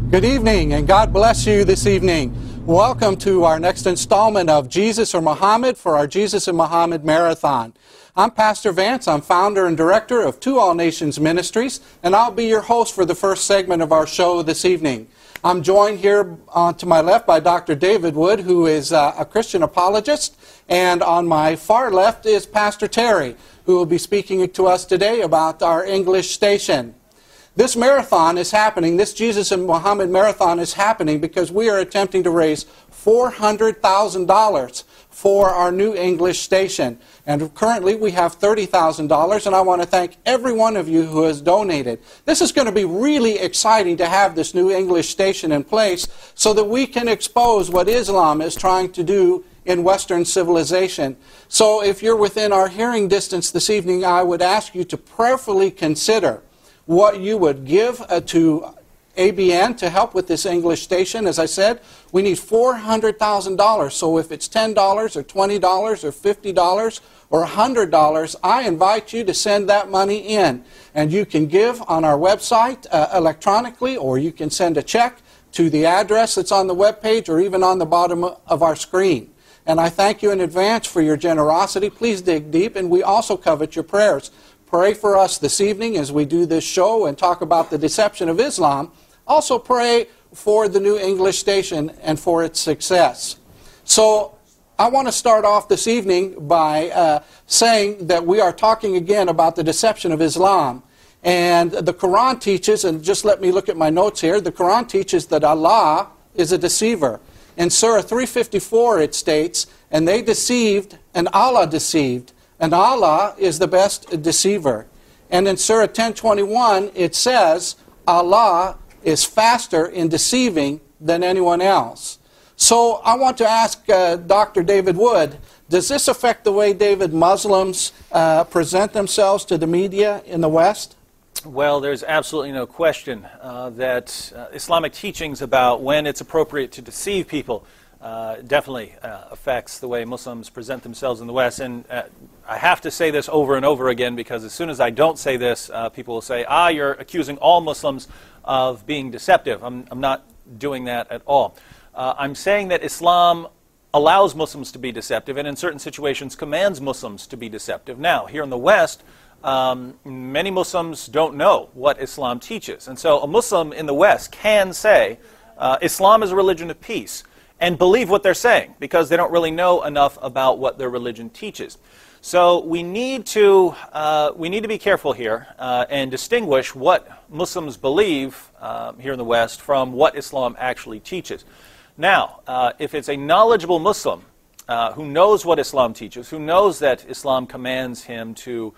Good evening, and God bless you this evening. Welcome to our next installment of Jesus or Muhammad for our Jesus and Muhammad Marathon. I'm Pastor Vance. I'm founder and director of To All Nations Ministries, and I'll be your host for the first segment of our show this evening. I'm joined here to my left by Dr. David Wood, who is a Christian apologist, and on my far left is Pastor Terry, who will be speaking to us today about our English station. This marathon is happening, this Jesus and Muhammad Marathon is happening because we are attempting to raise $400,000 for our new English station. And currently we have $30,000, and I want to thank every one of you who has donated. This is going to be really exciting to have this new English station in place so that we can expose what Islam is trying to do in Western civilization. So if you're within our hearing distance this evening, I would ask you to prayerfully consider what you would give to ABN to help with this English station. As I said, we need $400,000. So if it's $10 or $20 or $50 or $100, I invite you to send that money in. And you can give on our website electronically, or you can send a check to the address that's on the webpage or even on the bottom of our screen. And I thank you in advance for your generosity. Please dig deep, and we also covet your prayers. Pray for us this evening as we do this show and talk about the deception of Islam. Also pray for the new English station and for its success. So I want to start off this evening by saying that we are talking again about the deception of Islam. And the Quran teaches, and just let me look at my notes here, the Quran teaches that Allah is a deceiver. In Surah 354 it states, and they deceived and Allah deceived. And Allah is the best deceiver. And in Surah 10:21, it says, Allah is faster in deceiving than anyone else. So I want to ask Dr. David Wood, does this affect the way, David, Muslims present themselves to the media in the West? Well, there's absolutely no question that Islamic teachings about when it's appropriate to deceive people definitely affects the way Muslims present themselves in the West. And I have to say this over and over again, because as soon as I don't say this, people will say, you're accusing all Muslims of being deceptive. I'm not doing that at all. I'm saying that Islam allows Muslims to be deceptive, and in certain situations commands Muslims to be deceptive. Now, here in the West, many Muslims don't know what Islam teaches. And so a Muslim in the West can say, Islam is a religion of peace, and believe what they're saying, because they don't really know enough about what their religion teaches. So we need to be careful here and distinguish what Muslims believe here in the West from what Islam actually teaches. Now, if it's a knowledgeable Muslim who knows what Islam teaches, who knows that Islam commands him to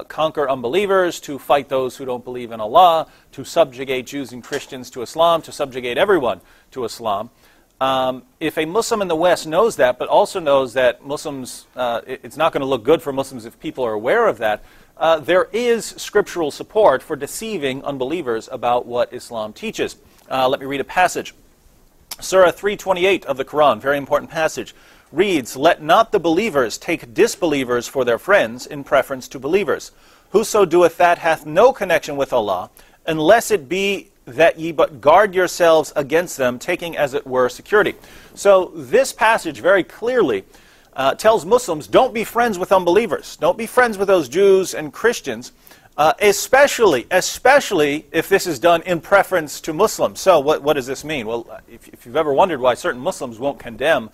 conquer unbelievers, to fight those who don't believe in Allah, to subjugate Jews and Christians to Islam, to subjugate everyone to Islam, if a Muslim in the West knows that, but also knows that Muslims, it's not going to look good for Muslims if people are aware of that, there is scriptural support for deceiving unbelievers about what Islam teaches. Let me read a passage. Surah 3:28 of the Quran, very important passage, reads, "Let not the believers take disbelievers for their friends in preference to believers. Whoso doeth that hath no connection with Allah, unless it be that ye but guard yourselves against them, taking as it were security." So this passage very clearly tells Muslims, don't be friends with unbelievers. Don't be friends with those Jews and Christians, especially if this is done in preference to Muslims. So what does this mean? Well, if you've ever wondered why certain Muslims won't condemn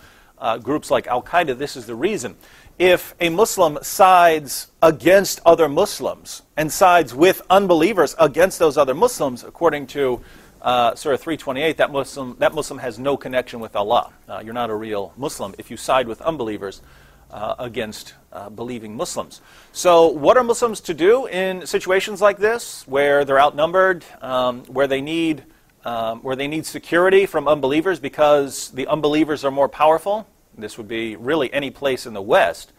groups like Al-Qaeda, this is the reason. If a Muslim sides against other Muslims and sides with unbelievers against those other Muslims, according to Surah 3:28, that Muslim has no connection with Allah. You're not a real Muslim if you side with unbelievers against believing Muslims. So what are Muslims to do in situations like this, where they're outnumbered, where they need security from unbelievers because the unbelievers are more powerful? This would be really any place in the West.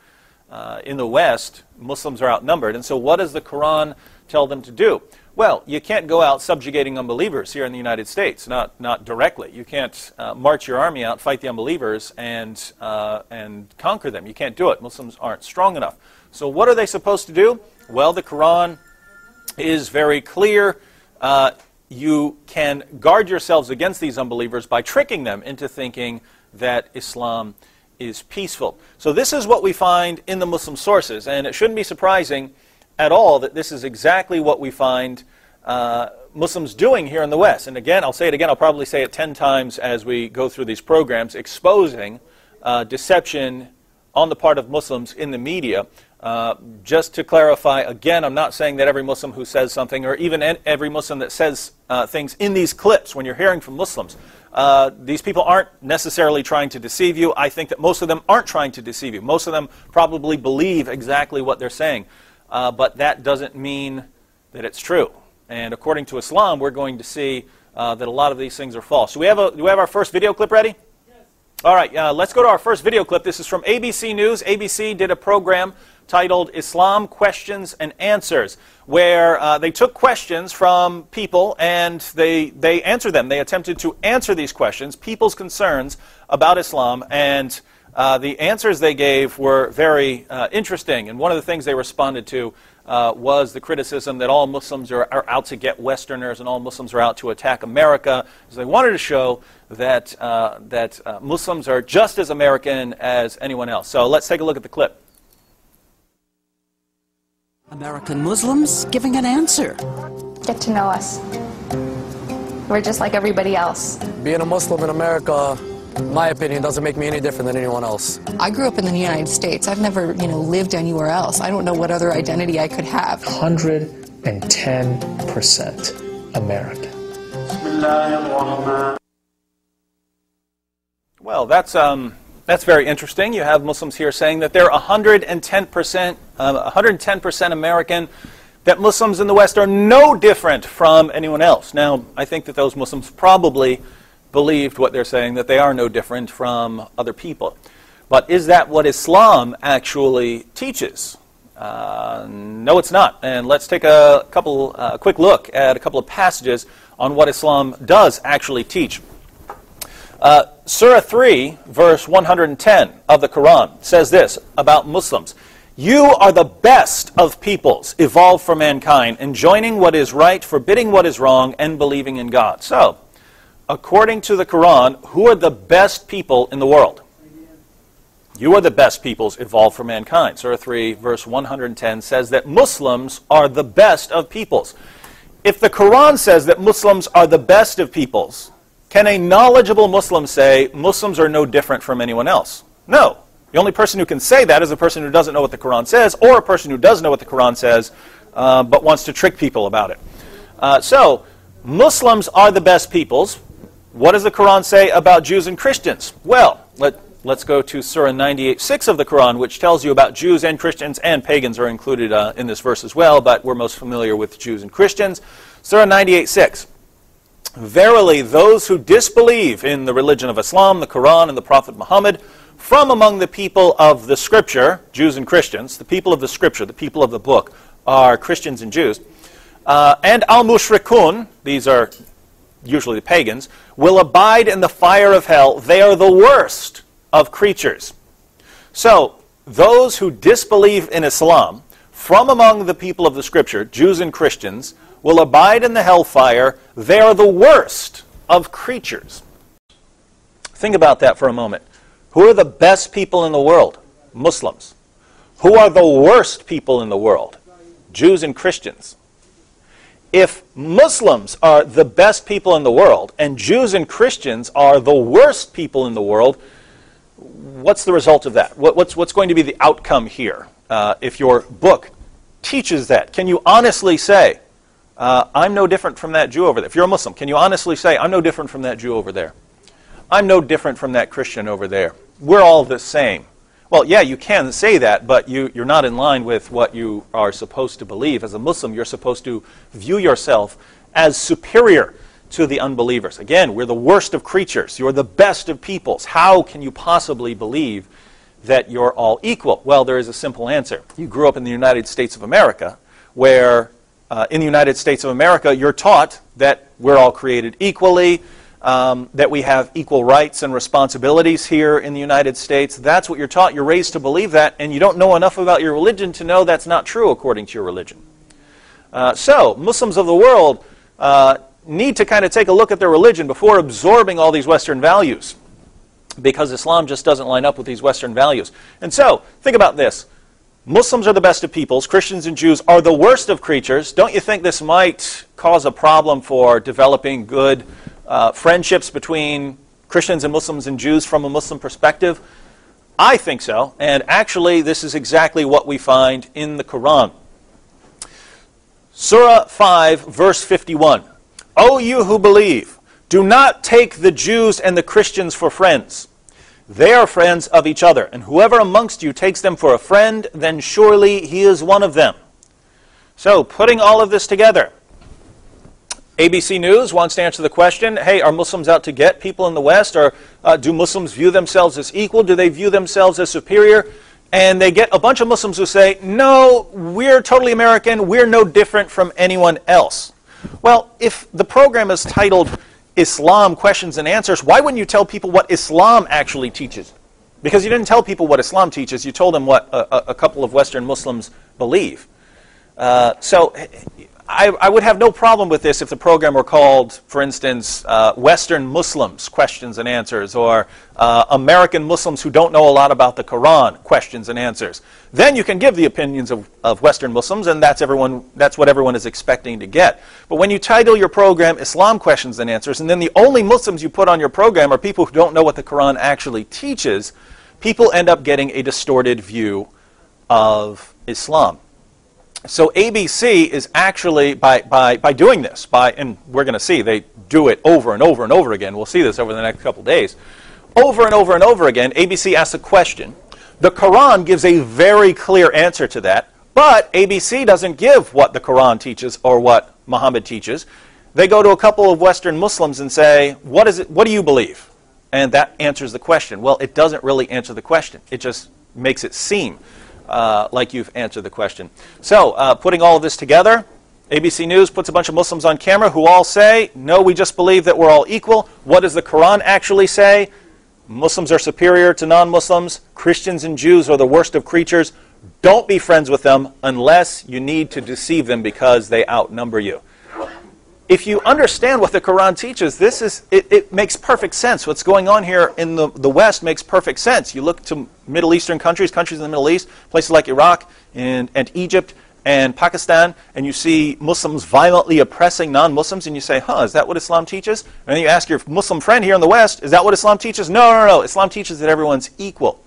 In the West, Muslims are outnumbered. And so what does the Quran tell them to do? Well, you can't go out subjugating unbelievers here in the United States, not directly. You can't march your army out, fight the unbelievers, and conquer them. You can't do it. Muslims aren't strong enough. So what are they supposed to do? Well, the Quran is very clear. you can guard yourselves against these unbelievers by tricking them into thinking that Islam is peaceful. So this is what we find in the Muslim sources, and it shouldn't be surprising at all that this is exactly what we find Muslims doing here in the West. And again, I'll say it again, I'll probably say it 10 times as we go through these programs, exposing deception on the part of Muslims in the media. Just to clarify, again, I'm not saying that every Muslim who says something, or even every Muslim that says things in these clips, when you're hearing from Muslims, these people aren't necessarily trying to deceive you. I think that most of them aren't trying to deceive you. Most of them probably believe exactly what they're saying. But that doesn't mean that it's true. And according to Islam, we're going to see that a lot of these things are false. Do we have our first video clip ready? Yes. All right, let's go to our first video clip. This is from ABC News. ABC did a program titled Islam Questions and Answers, where they took questions from people and they answered them. They attempted to answer these questions, people's concerns about Islam, and the answers they gave were very interesting. And one of the things they responded to was the criticism that all Muslims are out to get Westerners and all Muslims are out to attack America. So they wanted to show that, Muslims are just as American as anyone else. So let's take a look at the clip. American Muslims giving an answer. Get to know us. We're just like everybody else. Being a Muslim in America, in my opinion, doesn't make me any different than anyone else. I grew up in the United States. I've never, lived anywhere else. I don't know what other identity I could have. 110% American. Well, that's very interesting. You have Muslims here saying that they're 110% American, that Muslims in the West are no different from anyone else. Now, I think that those Muslims probably believed what they're saying, that they are no different from other people. But is that what Islam actually teaches? No, it's not. And let's take a quick look at a couple of passages on what Islam does actually teach. Surah 3, verse 110 of the Quran says this about Muslims. You are the best of peoples, evolved for mankind, enjoining what is right, forbidding what is wrong, and believing in God. So, according to the Quran, who are the best people in the world? You are the best peoples evolved for mankind. Surah 3, verse 110 says that Muslims are the best of peoples. If the Quran says that Muslims are the best of peoples, can a knowledgeable Muslim say Muslims are no different from anyone else? No. The only person who can say that is a person who doesn't know what the Quran says, or a person who does know what the Quran says, but wants to trick people about it. So, Muslims are the best peoples. What does the Quran say about Jews and Christians? Well, let's go to Surah 98:6 of the Quran, which tells you about Jews and Christians, and pagans are included in this verse as well, but we're most familiar with Jews and Christians. Surah 98:6. Verily, those who disbelieve in the religion of Islam, the Quran, and the Prophet Muhammad, from among the people of the Scripture, Jews and Christians, the people of the Scripture, the people of the book, are Christians and Jews, and al-mushrikun, these are usually the pagans, will abide in the fire of hell. They are the worst of creatures. So, those who disbelieve in Islam, from among the people of the Scripture, Jews and Christians, will abide in the hellfire. They are the worst of creatures. Think about that for a moment. Who are the best people in the world? Muslims. Who are the worst people in the world? Jews and Christians. If Muslims are the best people in the world, and Jews and Christians are the worst people in the world, what's the result of that? What's going to be the outcome here? If your book teaches that, can you honestly say, I'm no different from that Jew over there? If you're a Muslim, can you honestly say, I'm no different from that Jew over there? I'm no different from that Christian over there. We're all the same. Well, yeah, you can say that, but you're not in line with what you are supposed to believe. As a Muslim, you're supposed to view yourself as superior to the unbelievers. Again, we're the worst of creatures. You're the best of peoples. How can you possibly believe that you're all equal? Well, there is a simple answer. You grew up in the United States of America, where in the United States of America, you're taught that we're all created equally, that we have equal rights and responsibilities here in the United States. That's what you're taught. You're raised to believe that, and you don't know enough about your religion to know that's not true according to your religion. So, Muslims of the world, need to kind of take a look at their religion before absorbing all these Western values, because Islam just doesn't line up with these Western values. And so, think about this. Muslims are the best of peoples. Christians and Jews are the worst of creatures. Don't you think this might cause a problem for developing good friendships between Christians and Muslims and Jews from a Muslim perspective? I think so. And actually, this is exactly what we find in the Quran. Surah 5, verse 51. O you who believe, do not take the Jews and the Christians for friends. They are friends of each other, and whoever amongst you takes them for a friend, then surely he is one of them. So, putting all of this together, ABC News wants to answer the question, hey, are Muslims out to get people in the West, or do Muslims view themselves as equal? Do they view themselves as superior? And they get a bunch of Muslims who say, no, we're totally American, we're no different from anyone else. Well, if the program is titled Islam Questions and Answers, why wouldn't you tell people what Islam actually teaches? Because you didn't tell people what Islam teaches, you told them what a couple of Western Muslims believe. So I would have no problem with this if the program were called, for instance, Western Muslims Questions and Answers, or American Muslims who don't know a lot about the Quran Questions and Answers. Then you can give the opinions of Western Muslims, and that's what everyone is expecting to get. But when you title your program Islam Questions and Answers, and then the only Muslims you put on your program are people who don't know what the Quran actually teaches, people end up getting a distorted view of Islam. So ABC is actually, by doing this, and we're going to see, they do it over and over and over again. We'll see this over the next couple days. Over and over and over again, ABC asks a question. The Quran gives a very clear answer to that, but ABC doesn't give what the Quran teaches or what Muhammad teaches. They go to a couple of Western Muslims and say, what do you believe? And that answers the question. Well, it doesn't really answer the question. It just makes it seem like you've answered the question. So, putting all of this together, ABC News puts a bunch of Muslims on camera who all say, no, we just believe that we're all equal. What does the Quran actually say? Muslims are superior to non-Muslims. Christians and Jews are the worst of creatures. Don't be friends with them unless you need to deceive them because they outnumber you. If you understand what the Quran teaches, it makes perfect sense. What's going on here in the West makes perfect sense. You look to Middle Eastern countries in the Middle East, places like Iraq and Egypt and Pakistan, and you see Muslims violently oppressing non-Muslims, and you say, is that what Islam teaches? And then you ask your Muslim friend here in the West, is that what Islam teaches? No. Islam teaches that everyone's equal.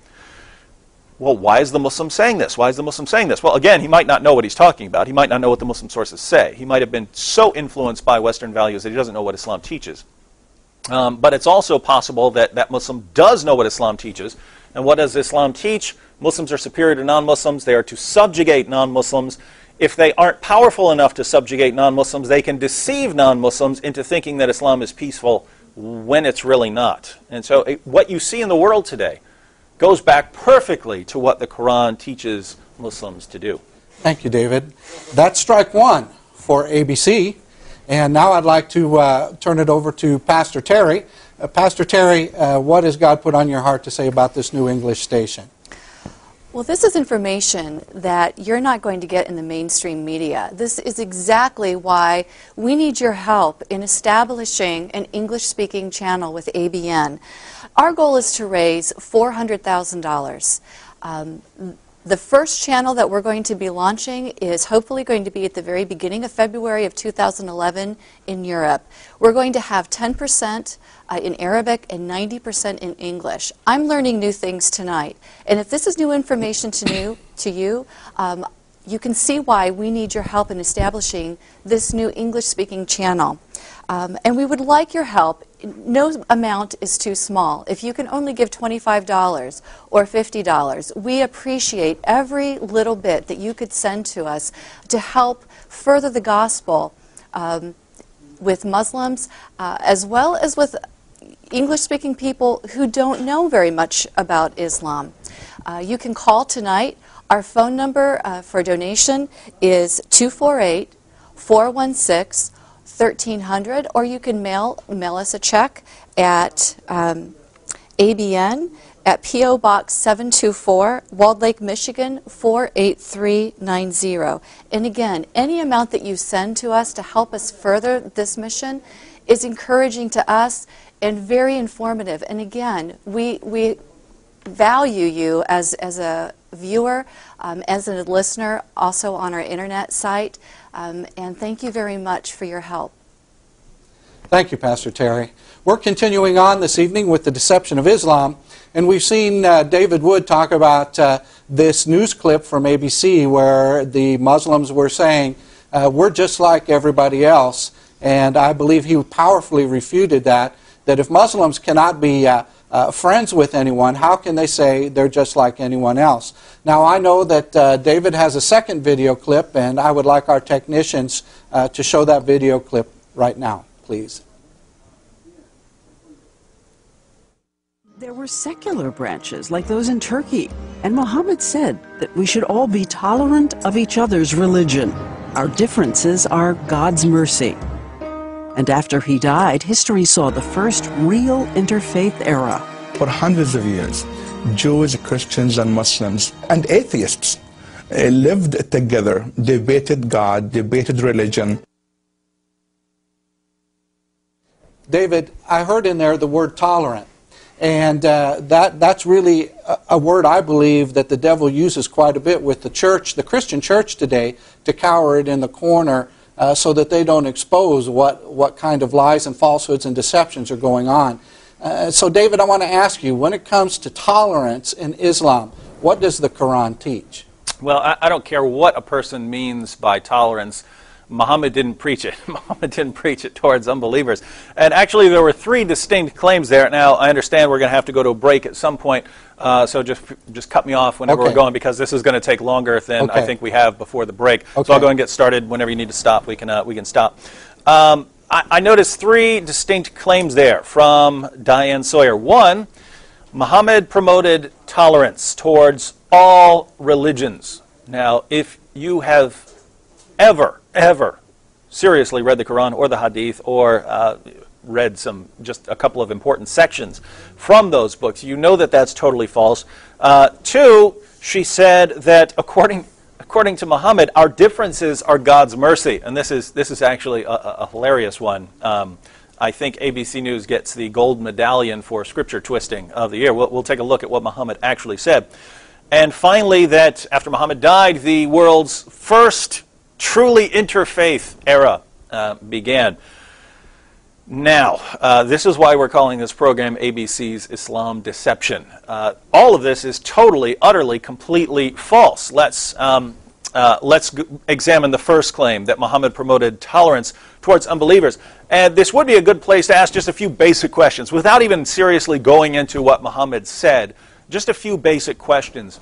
Well, why is the Muslim saying this? Why is the Muslim saying this? Well, again, he might not know what he's talking about. He might not know what the Muslim sources say. He might have been so influenced by Western values that he doesn't know what Islam teaches. But it's also possible that that Muslim does know what Islam teaches. And what does Islam teach? Muslims are superior to non-Muslims. They are to subjugate non-Muslims. If they aren't powerful enough to subjugate non-Muslims, they can deceive non-Muslims into thinking that Islam is peaceful when it's really not. And so what you see in the world today goes back perfectly to what the Quran teaches Muslims to do. Thank you, David. That's strike one for ABC. And now I'd like to turn it over to Pastor Terry. Pastor Terry, what has God put on your heart to say about this new English station? Well, this is information that you're not going to get in the mainstream media. This is exactly why we need your help in establishing an English-speaking channel with ABN. Our goal is to raise $400,000. The first channel that we're going to be launching is hopefully going to be at the very beginning of February of 2011 in Europe. We're going to have 10% in Arabic and 90% in English. I'm learning new things tonight. And if this is new information to you, you can see why we need your help in establishing this new English-speaking channel. And we would like your help. No amount is too small. If you can only give $25 or $50, we appreciate every little bit that you could send to us to help further the gospel with Muslims as well as with English-speaking people who don't know very much about Islam. You can call tonight. Our phone number for donation is 248-416-1300, or you can mail us a check at ABN, at P.O. Box 724, Walled Lake, Michigan 48390. And again, any amount that you send to us to help us further this mission is encouraging to us and very informative. And again, we value you as a viewer, as a listener, also on our internet site. And thank you very much for your help. Thank you, Pastor Terry. We're continuing on this evening with the deception of Islam, and we've seen David Wood talk about this news clip from ABC where the Muslims were saying, we're just like everybody else, and I believe he powerfully refuted that if Muslims cannot be friends with anyone, how can they say they're just like anyone else? Now, I know that David has a second video clip, and I would like our technicians to show that video clip right now. Please. There were secular branches like those in Turkey, and Muhammad said that we should all be tolerant of each other's religion. Our differences are God's mercy. And after he died, history saw the first real interfaith era. For hundreds of years, Jews, Christians, and Muslims, and atheists lived together, debated God, debated religion. David, I heard in there the word tolerant, and that's really a word I believe that the devil uses quite a bit with the church, the Christian church today, to cower it in the corner so that they don't expose what kind of lies and falsehoods and deceptions are going on. So David, I want to ask you, when it comes to tolerance in Islam, what does the Quran teach? Well, I don't care what a person means by tolerance. Muhammad didn't preach it. Muhammad didn't preach it towards unbelievers. And actually, there were three distinct claims there. Now, I understand we're going to have to go to a break at some point, so just cut me off whenever we're going, because this is going to take longer than I think we have before the break. So I'll go and get started. Whenever you need to stop, we can stop. I noticed three distinct claims there from Diane Sawyer. One, Muhammad promoted tolerance towards all religions. Now, if you have ever seriously read the Quran or the Hadith or read just a couple of important sections from those books, you know that that's totally false. Two, she said that according to Muhammad, our differences are God's mercy, and this is actually a hilarious one. I think ABC News gets the gold medallion for scripture twisting of the year. We'll take a look at what Muhammad actually said. And finally, that after Muhammad died, the world's first truly interfaith era began. Now, this is why we're calling this program ABC's Islam Deception. All of this is totally, utterly, completely false. Let's examine the first claim, that Muhammad promoted tolerance towards unbelievers. And this would be a good place to ask just a few basic questions, without even seriously going into what Muhammad said. Just a few basic questions.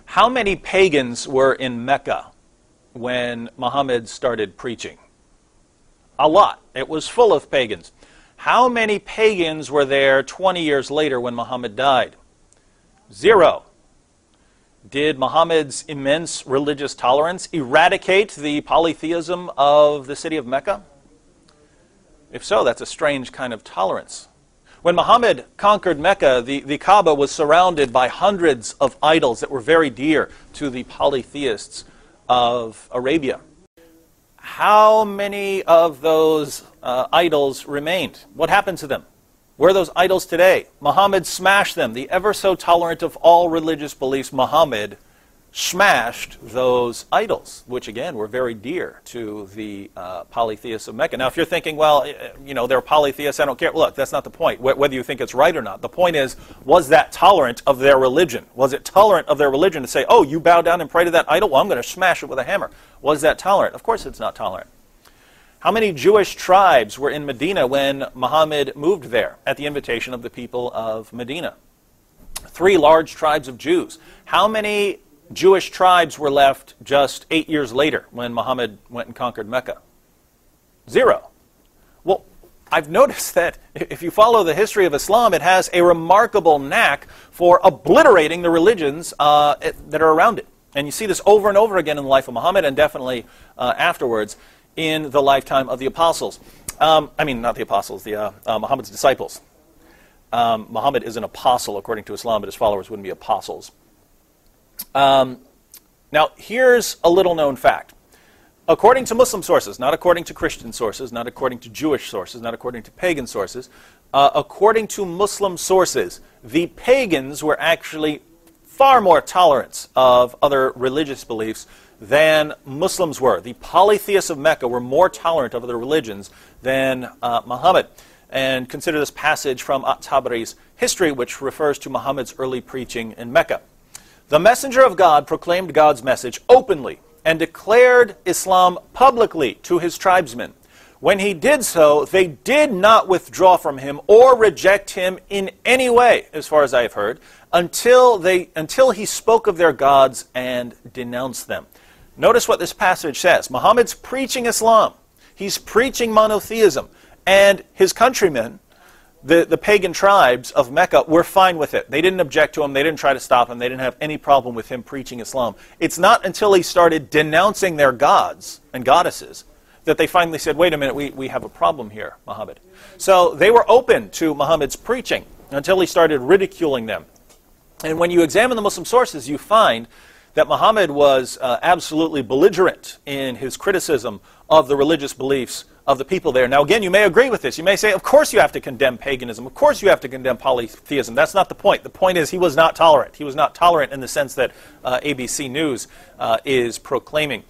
How many pagans were in Mecca when Muhammad started preaching? A lot. It was full of pagans. How many pagans were there 20 years later when Muhammad died? 0. Did Muhammad's immense religious tolerance eradicate the polytheism of the city of Mecca? If so, that's a strange kind of tolerance. When Muhammad conquered Mecca, the Kaaba was surrounded by hundreds of idols that were very dear to the polytheists of Arabia. How many of those idols remained? What happened to them? Where are those idols today? Muhammad smashed them. The ever so tolerant of all religious beliefs, Muhammad smashed those idols, which again were very dear to the polytheists of Mecca. Now, if you're thinking, well, they're polytheists, I don't care. Look, that's not the point, whether you think it's right or not. The point is, was that tolerant of their religion? Was it tolerant of their religion to say, oh, you bow down and pray to that idol? Well, I'm going to smash it with a hammer. Was that tolerant? Of course it's not tolerant. How many Jewish tribes were in Medina when Muhammad moved there at the invitation of the people of Medina? 3 large tribes of Jews. How many Jewish tribes were left just 8 years later when Muhammad went and conquered Mecca? 0. Well, I've noticed that if you follow the history of Islam, it has a remarkable knack for obliterating the religions that are around it. And you see this over and over again in the life of Muhammad, and definitely afterwards in the lifetime of the apostles. Not the apostles, Muhammad's disciples. Muhammad is an apostle according to Islam, but his followers wouldn't be apostles. Now, here's a little-known fact. According to Muslim sources, not according to Christian sources, not according to Jewish sources, not according to pagan sources, according to Muslim sources, the pagans were actually far more tolerant of other religious beliefs than Muslims were. The polytheists of Mecca were more tolerant of other religions than Muhammad. And consider this passage from At-Tabari's history, which refers to Muhammad's early preaching in Mecca. The messenger of God proclaimed God's message openly and declared Islam publicly to his tribesmen. When he did so, they did not withdraw from him or reject him in any way, as far as I have heard, until he spoke of their gods and denounced them. Notice what this passage says. Muhammad's preaching Islam. He's preaching monotheism. And his countrymen, the pagan tribes of Mecca, were fine with it. They didn't object to him. They didn't try to stop him. They didn't have any problem with him preaching Islam. It's not until he started denouncing their gods and goddesses that they finally said, wait a minute, we have a problem here, Muhammad. So they were open to Muhammad's preaching until he started ridiculing them. And when you examine the Muslim sources, you find that Muhammad was absolutely belligerent in his criticism of the religious beliefs of the people there. Now, again, you may agree with this. You may say, of course you have to condemn paganism. Of course you have to condemn polytheism. That's not the point. The point is he was not tolerant. He was not tolerant in the sense that ABC News is proclaiming.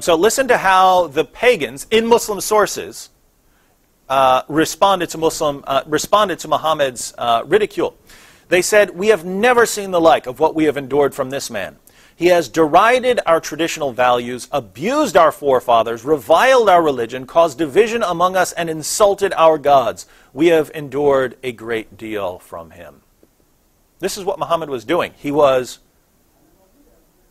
So listen to how the pagans in Muslim sources responded to Muhammad's ridicule. They said, "We have never seen the like of what we have endured from this man. He has derided our traditional values, abused our forefathers, reviled our religion, caused division among us, and insulted our gods. We have endured a great deal from him." This is what Muhammad was doing. He was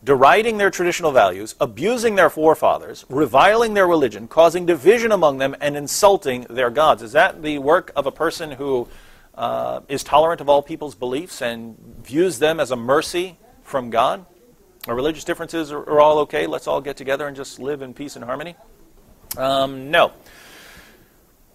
deriding their traditional values, abusing their forefathers, reviling their religion, causing division among them, and insulting their gods. Is that the work of a person who is tolerant of all people's beliefs and views them as a mercy from God? Our religious differences are all okay. Let's all get together and just live in peace and harmony. No.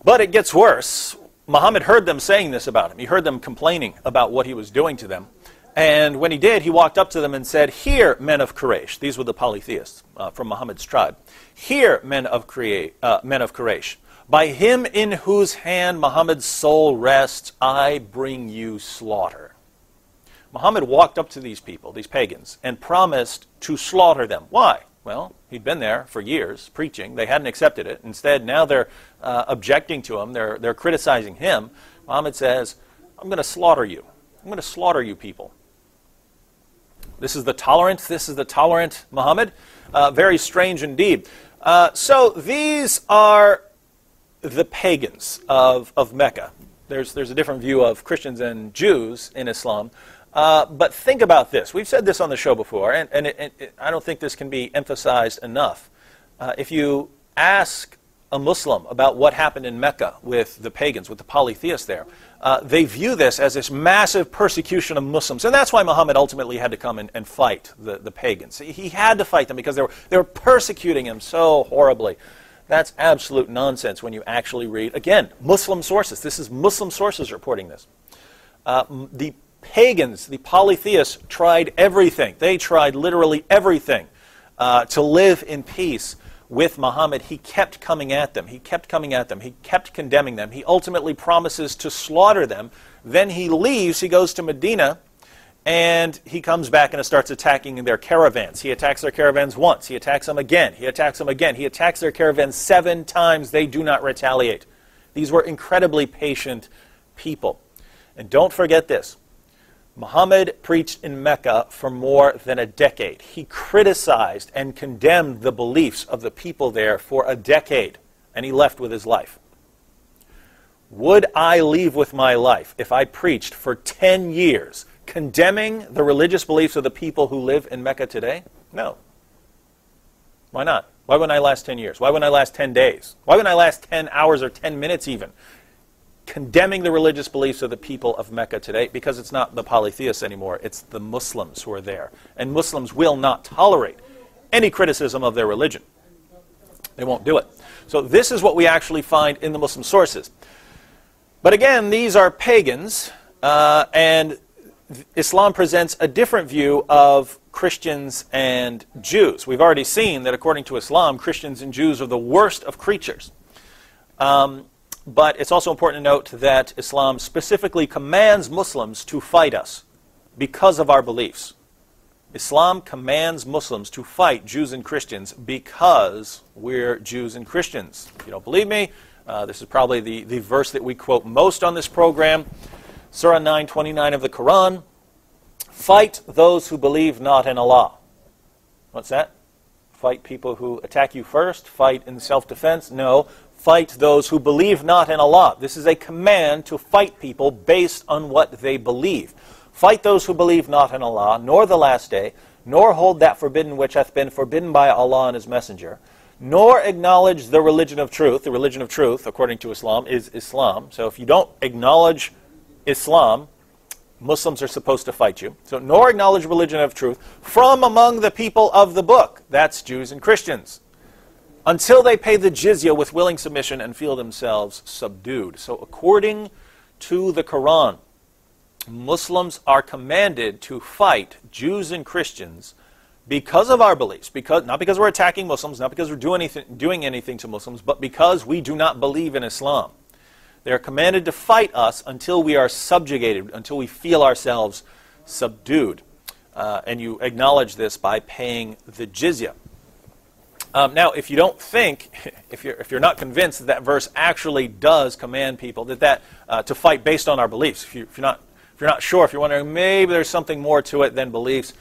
But it gets worse. Muhammad heard them saying this about him. He heard them complaining about what he was doing to them. And when he did, he walked up to them and said, "Hear, men of Quraysh." These were the polytheists from Muhammad's tribe. "Hear, men of Quraysh. By him in whose hand Muhammad's soul rests, I bring you slaughter." Muhammad walked up to these people, these pagans, and promised to slaughter them. Why? Well, he'd been there for years preaching. They hadn't accepted it. Instead, now they're objecting to him. They're criticizing him. Muhammad says, "I'm going to slaughter you. I'm going to slaughter you people." This is the tolerant Muhammad. Very strange indeed. So these are the pagans of Mecca. There's a different view of Christians and Jews in Islam. But think about this. We've said this on the show before, and I don't think this can be emphasized enough. If you ask a Muslim about what happened in Mecca with the pagans, with the polytheists there, they view this as this massive persecution of Muslims. And that's why Muhammad ultimately had to come and fight the pagans. He had to fight them because they were persecuting him so horribly. That's absolute nonsense when you actually read, again, Muslim sources. This is Muslim sources reporting this. The pagans, the polytheists, tried everything. They tried literally everything to live in peace with Muhammad. He kept coming at them. He kept coming at them. He kept condemning them. He ultimately promises to slaughter them. Then he leaves. He goes to Medina, and he comes back and starts attacking their caravans. He attacks their caravans once. He attacks them again. He attacks them again. He attacks their caravans 7 times. They do not retaliate. These were incredibly patient people. And don't forget this. Muhammad preached in Mecca for more than a decade. He criticized and condemned the beliefs of the people there for a decade, and he left with his life. Would I leave with my life if I preached for 10 years condemning the religious beliefs of the people who live in Mecca today? No. Why not? Why wouldn't I last 10 years? Why wouldn't I last 10 days? Why wouldn't I last 10 hours or 10 minutes even? Condemning the religious beliefs of the people of Mecca today, because it's not the polytheists anymore, it's the Muslims who are there. And Muslims will not tolerate any criticism of their religion. They won't do it. So this is what we actually find in the Muslim sources. But again, these are pagans, and Islam presents a different view of Christians and Jews. We've already seen that according to Islam, Christians and Jews are the worst of creatures. But it's also important to note that Islam specifically commands Muslims to fight us because of our beliefs. Islam commands Muslims to fight Jews and Christians because we're Jews and Christians. If you don't believe me, this is probably the verse that we quote most on this program. Surah 9:29 of the Quran. Fight those who believe not in Allah. What's that? Fight people who attack you first? Fight in self-defense? No. Fight those who believe not in Allah. This is a command to fight people based on what they believe. Fight those who believe not in Allah, nor the last day, nor hold that forbidden which hath been forbidden by Allah and His Messenger, nor acknowledge the religion of truth. The religion of truth, according to Islam, is Islam. So if you don't acknowledge Islam, Muslims are supposed to fight you. So nor acknowledge religion of truth from among the people of the book. That's Jews and Christians. Until they pay the jizya with willing submission and feel themselves subdued. So according to the Quran, Muslims are commanded to fight Jews and Christians because of our beliefs. Not because we're attacking Muslims, not because we're doing anything to Muslims, but because we do not believe in Islam. They are commanded to fight us until we are subjugated, until we feel ourselves subdued. And you acknowledge this by paying the jizya. Now, if you don't think, if you're not convinced that that verse actually does command people to fight based on our beliefs, if you're not sure, if you're wondering maybe there's something more to it than beliefs,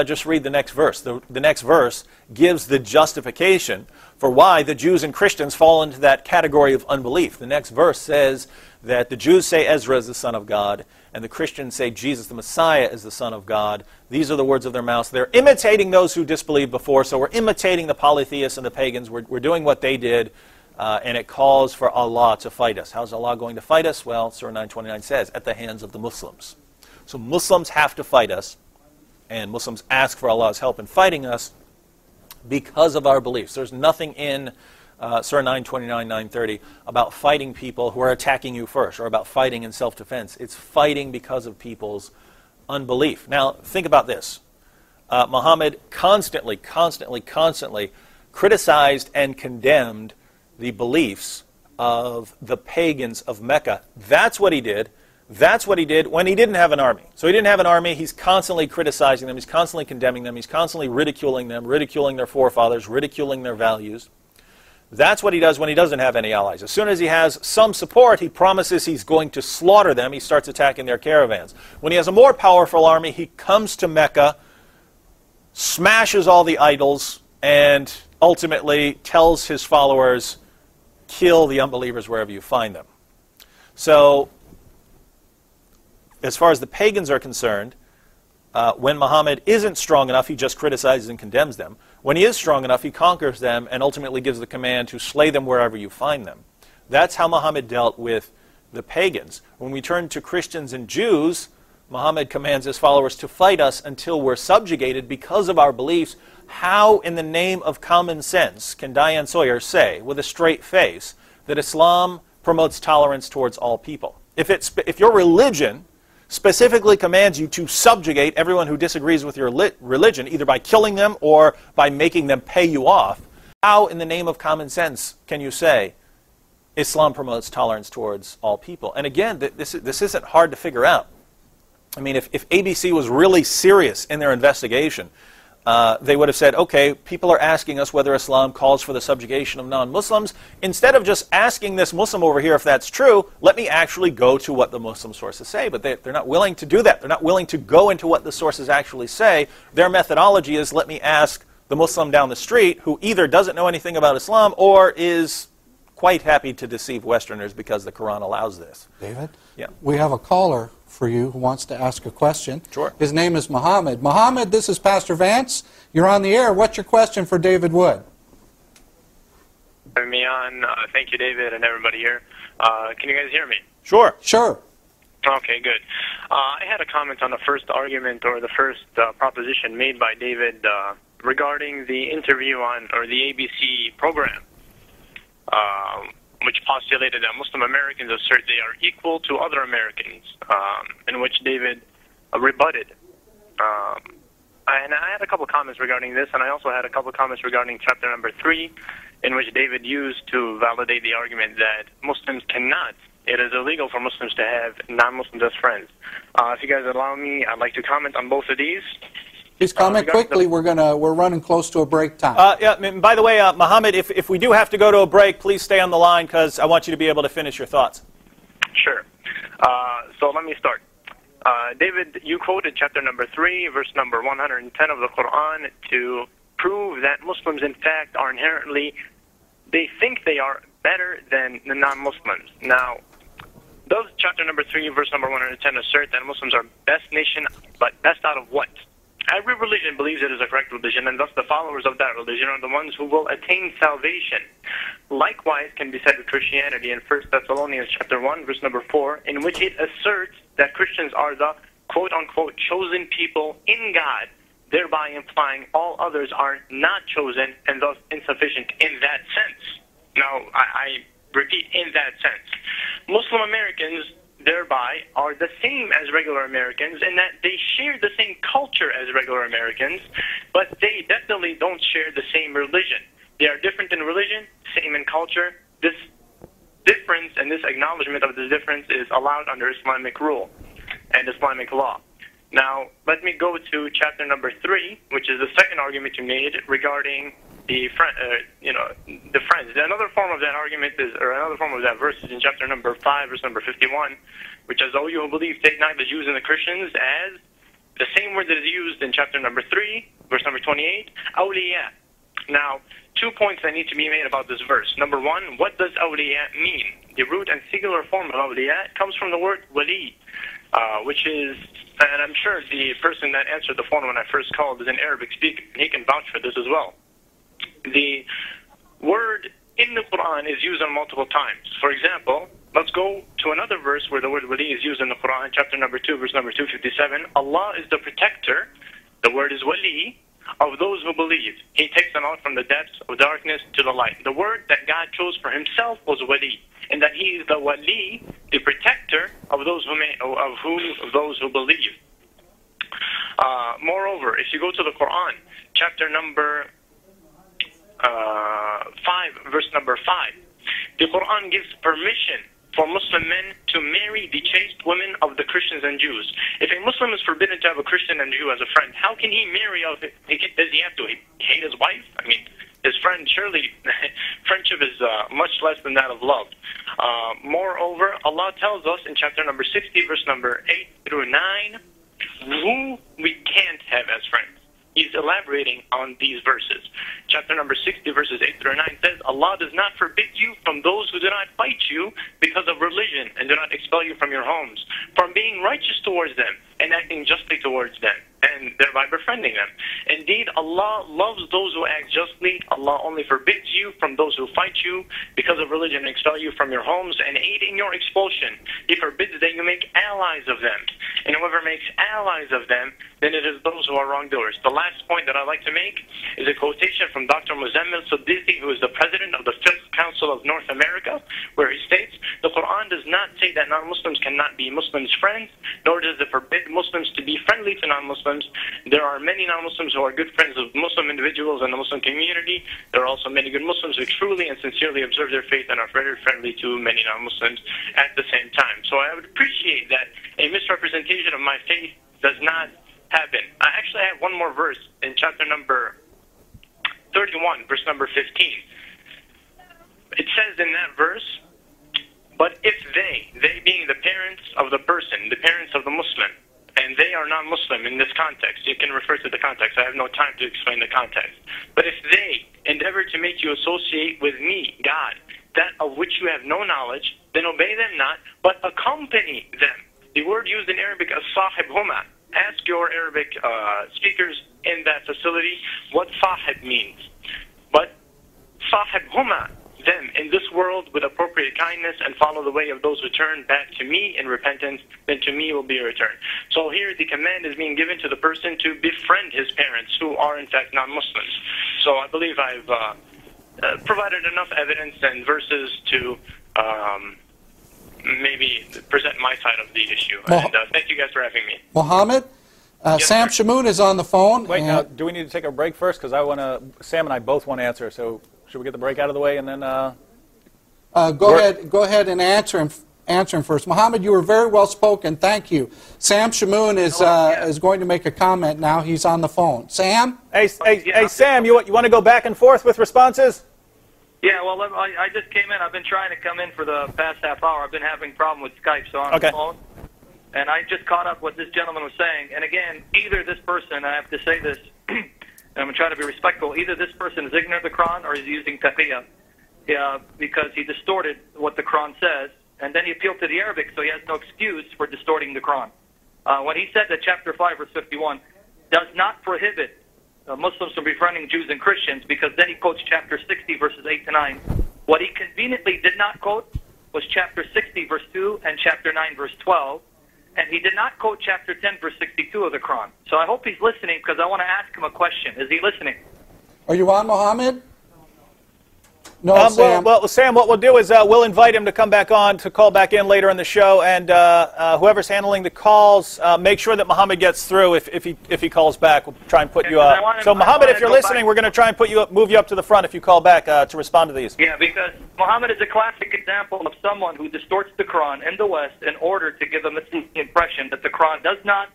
just read the next verse. The next verse gives the justification for why the Jews and Christians fall into that category of unbelief. The next verse says that the Jews say Ezra is the Son of God, and the Christians say Jesus the Messiah is the Son of God. These are the words of their mouths. They're imitating those who disbelieved before, so we're imitating the polytheists and the pagans. We're doing what they did, and it calls for Allah to fight us. How's Allah going to fight us? Well, Surah 9:29 says, at the hands of the Muslims. So Muslims have to fight us, and Muslims ask for Allah's help in fighting us because of our beliefs. There's nothing in Surah 9:29, 9:30 about fighting people who are attacking you first, or about fighting in self-defense. It's fighting because of people's unbelief. Now, think about this. Muhammad constantly criticized and condemned the beliefs of the pagans of Mecca. That's what he did. That's what he did when he didn't have an army. So he didn't have an army. He's constantly criticizing them. He's constantly condemning them. He's constantly ridiculing them, ridiculing their forefathers, ridiculing their values. That's what he does when he doesn't have any allies. As soon as he has some support, he promises he's going to slaughter them. He starts attacking their caravans. When he has a more powerful army, he comes to Mecca, smashes all the idols, and ultimately tells his followers, kill the unbelievers wherever you find them. So, as far as the pagans are concerned, when Muhammad isn't strong enough, he just criticizes and condemns them. When he is strong enough, he conquers them and ultimately gives the command to slay them wherever you find them. That's how Muhammad dealt with the pagans. When we turn to Christians and Jews, Muhammad commands his followers to fight us until we're subjugated because of our beliefs. How, in the name of common sense, can Diane Sawyer say, with a straight face, that Islam promotes tolerance towards all people? If your religion specifically commands you to subjugate everyone who disagrees with your religion, either by killing them or by making them pay you off, how, in the name of common sense, can you say Islam promotes tolerance towards all people? And again, this isn't hard to figure out. I mean, if ABC was really serious in their investigation, they would have said, okay, people are asking us whether Islam calls for the subjugation of non-Muslims. Instead of just asking this Muslim over here if that's true, let me actually go to what the Muslim sources say. But they're not willing to do that. They're not willing to go into what the sources actually say. Their methodology is, let me ask the Muslim down the street who either doesn't know anything about Islam or is quite happy to deceive Westerners because the Quran allows this. David? Yeah. We have a caller for you who wants to ask a question. Sure. His name is Muhammad. Muhammad, this is Pastor Vance. You're on the air. What's your question for David Wood? Having me on. Thank you, David, and everybody here. Can you guys hear me? Sure. Sure. Okay, good. I had a comment on the first argument or the first proposition made by David regarding the interview on, or the ABC program. which postulated that Muslim Americans assert they are equal to other Americans, in which David rebutted. And I had a couple of comments regarding this, and I also had a couple of comments regarding chapter number 3, in which David used to validate the argument that Muslims cannot, it is illegal for Muslims to have non-Muslims as friends. If you guys allow me, I'd like to comment on both of these. Please comment quickly. We're running close to a break time. Yeah. By the way, Muhammad, if we do have to go to a break, please stay on the line because I want you to be able to finish your thoughts. Sure. So let me start. David, you quoted chapter number 3, verse number 110 of the Quran to prove that Muslims, in fact, are inherently, they think they are better than the non-Muslims. Now, does chapter number 3, verse number 110 assert that Muslims are best nation, but best out of what? Every religion believes it is a correct religion, and thus the followers of that religion are the ones who will attain salvation. Likewise can be said with Christianity in 1 Thessalonians chapter 1, verse number 4, in which it asserts that Christians are the quote-unquote chosen people in God, thereby implying all others are not chosen and thus insufficient in that sense. Now, I repeat, in that sense. Muslim Americans thereby are the same as regular Americans in that they share the same culture as regular Americans, but they definitely don't share the same religion. They are different in religion, same in culture. This difference and this acknowledgement of this difference is allowed under Islamic rule and Islamic law. Now, let me go to chapter number 3, which is the second argument you made regarding the friends. Another form of that argument is, or another form of that verse is in chapter number 5, verse number 51, which says, "O you who believe, take not the Jews and the Christians as the same word that is used in chapter number 3, verse number 28, awliya." Now, 2 points that need to be made about this verse. Number 1, what does awliya mean? The root and singular form of awliya comes from the word wali, which is, and I'm sure the person that answered the phone when I first called is an Arabic speaker, and he can vouch for this as well. The word in the Quran is used on multiple times. For example, let's go to another verse where the word wali is used in the Quran, chapter number 2, verse number 257. Allah is the protector, the word is wali, of those who believe. He takes them out from the depths of darkness to the light. The word that God chose for himself was wali, and that he is the wali, the protector of those who believe. Moreover, if you go to the Quran, chapter number 5, verse number 5, the Quran gives permission for Muslim men to marry the chaste women of the Christians and Jews. If a Muslim is forbidden to have a Christian and Jew as a friend, how can he marry? Does he have to hate his wife? I mean, his friend, surely friendship is much less than that of love. Moreover, Allah tells us in chapter number 60, verse number 8 through 9, who we can't have as friends. He's elaborating on these verses. Chapter number 60, verses 8 through 9 says, Allah does not forbid you from those who do not fight you because of religion and do not expel you from your homes, from being righteous towards them and acting justly towards them, and thereby befriending them. Indeed, Allah loves those who act justly. Allah only forbids you from those who fight you because of religion and expel you from your homes and aid in your expulsion. He forbids that you make allies of them. And whoever makes allies of them, then it is those who are wrongdoers. The last point that I'd like to make is a quotation from Dr. Muzammil Siddiqui, who is the president of the Fiqh Council of North America, where he states, the Quran does not say that non-Muslims cannot be Muslims' friends, nor does it forbid Muslims to be friendly to non-Muslims. There are many non-Muslims who are good friends of Muslim individuals in the Muslim community. There are also many good Muslims who truly and sincerely observe their faith and are very friendly to many non-Muslims at the same time. So I would appreciate that a misrepresentation of my faith does not happen. I actually have one more verse in chapter number 31, verse number 15. It says in that verse, but if they being the parents of the person, the parents of the Muslim, and they are non-Muslim in this context, you can refer to the context. I have no time to explain the context. But if they endeavor to make you associate with me, God, that of which you have no knowledge, then obey them not, but accompany them. The word used in Arabic is sahib huma. Ask your Arabic speakers in that facility what sahib means. But sahib huma, them in this world with appropriate kindness and follow the way of those who turn back to me in repentance, then to me will be a return. So here the command is being given to the person to befriend his parents who are in fact non-Muslims. So I believe I've provided enough evidence and verses to maybe present my side of the issue. And thank you guys for having me. Mohammed, Yes, Sam sir. Shamoon is on the phone. Wait, now, do we need to take a break first? Because Sam and I both want to answer. So should we get the break out of the way and then? Go ahead and answer him first. Mohammed, you were very well spoken. Thank you. Sam Shamoon is going to make a comment now. He's on the phone. Sam? Hey, Sam, you want to go back and forth with responses? Yeah, well, I just came in. I've been trying to come in for the past half hour. I've been having a problem with Skype, so I'm on the phone. And I just caught up what this gentleman was saying. And again, either this person, I have to say this, and I'm trying to be respectful, either this person is ignorant of the Quran or he's using taqiyya, because he distorted what the Quran says, and then he appealed to the Arabic, so he has no excuse for distorting the Quran. When he said that chapter 5, verse 51, does not prohibit Muslims from befriending Jews and Christians, because then he quotes chapter 60, verses 8 to 9. What he conveniently did not quote was chapter 60, verse 2, and chapter 9, verse 12. And he did not quote chapter 10, verse 62 of the Quran. So I hope he's listening, because I want to ask him a question. Is he listening? Are you on, Mohammed? No, Sam. Well, Sam, what we'll do is we'll invite him to come back on, to call back in later in the show, and whoever's handling the calls, make sure that Mohammed gets through. If he calls back, we'll try and put you up. So, Mohammed, if you're listening, we're going to try and move you up to the front if you call back to respond to these. Yeah, because Muhammad is a classic example of someone who distorts the Quran in the West in order to give a mistaken impression that the Quran does not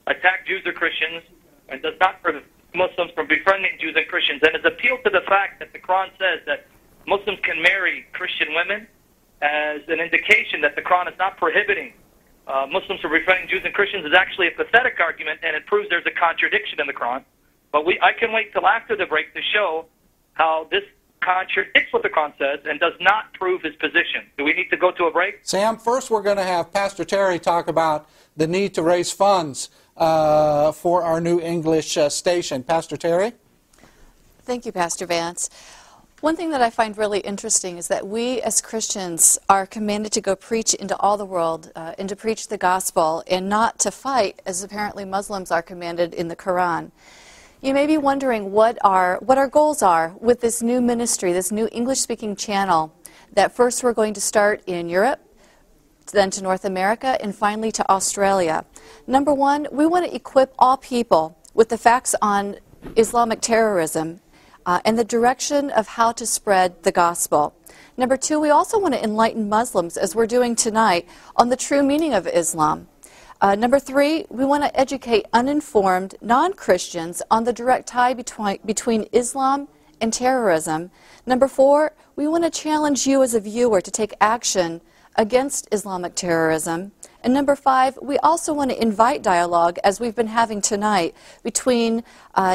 attack Jews or Christians and does not prevent Muslims from befriending Jews and Christians, and has appealed to the fact that the Quran says that Muslims can marry Christian women as an indication that the Quran is not prohibiting Muslims from befriending Jews and Christians is actually a pathetic argument, and it proves there's a contradiction in the Quran. But I can wait till after the break to show how this contradicts what the Quran says and does not prove his position. Do we need to go to a break? Sam, first we're going to have Pastor Terry talk about the need to raise funds for our new English station. Pastor Terry? Thank you, Pastor Vance. One thing that I find really interesting is that we as Christians are commanded to go preach into all the world and to preach the gospel and not to fight, as apparently Muslims are commanded in the Quran. You may be wondering what our goals are with this new ministry, this new English-speaking channel that first we're going to start in Europe, then to North America, and finally to Australia. Number one, we want to equip all people with the facts on Islamic terrorism and the direction of how to spread the gospel. Number two, we also want to enlighten Muslims, as we're doing tonight, on the true meaning of Islam. Number three, we want to educate uninformed non-Christians on the direct tie between Islam and terrorism. Number four, we want to challenge you as a viewer to take action against Islamic terrorism. And number five, we also want to invite dialogue, as we've been having tonight, between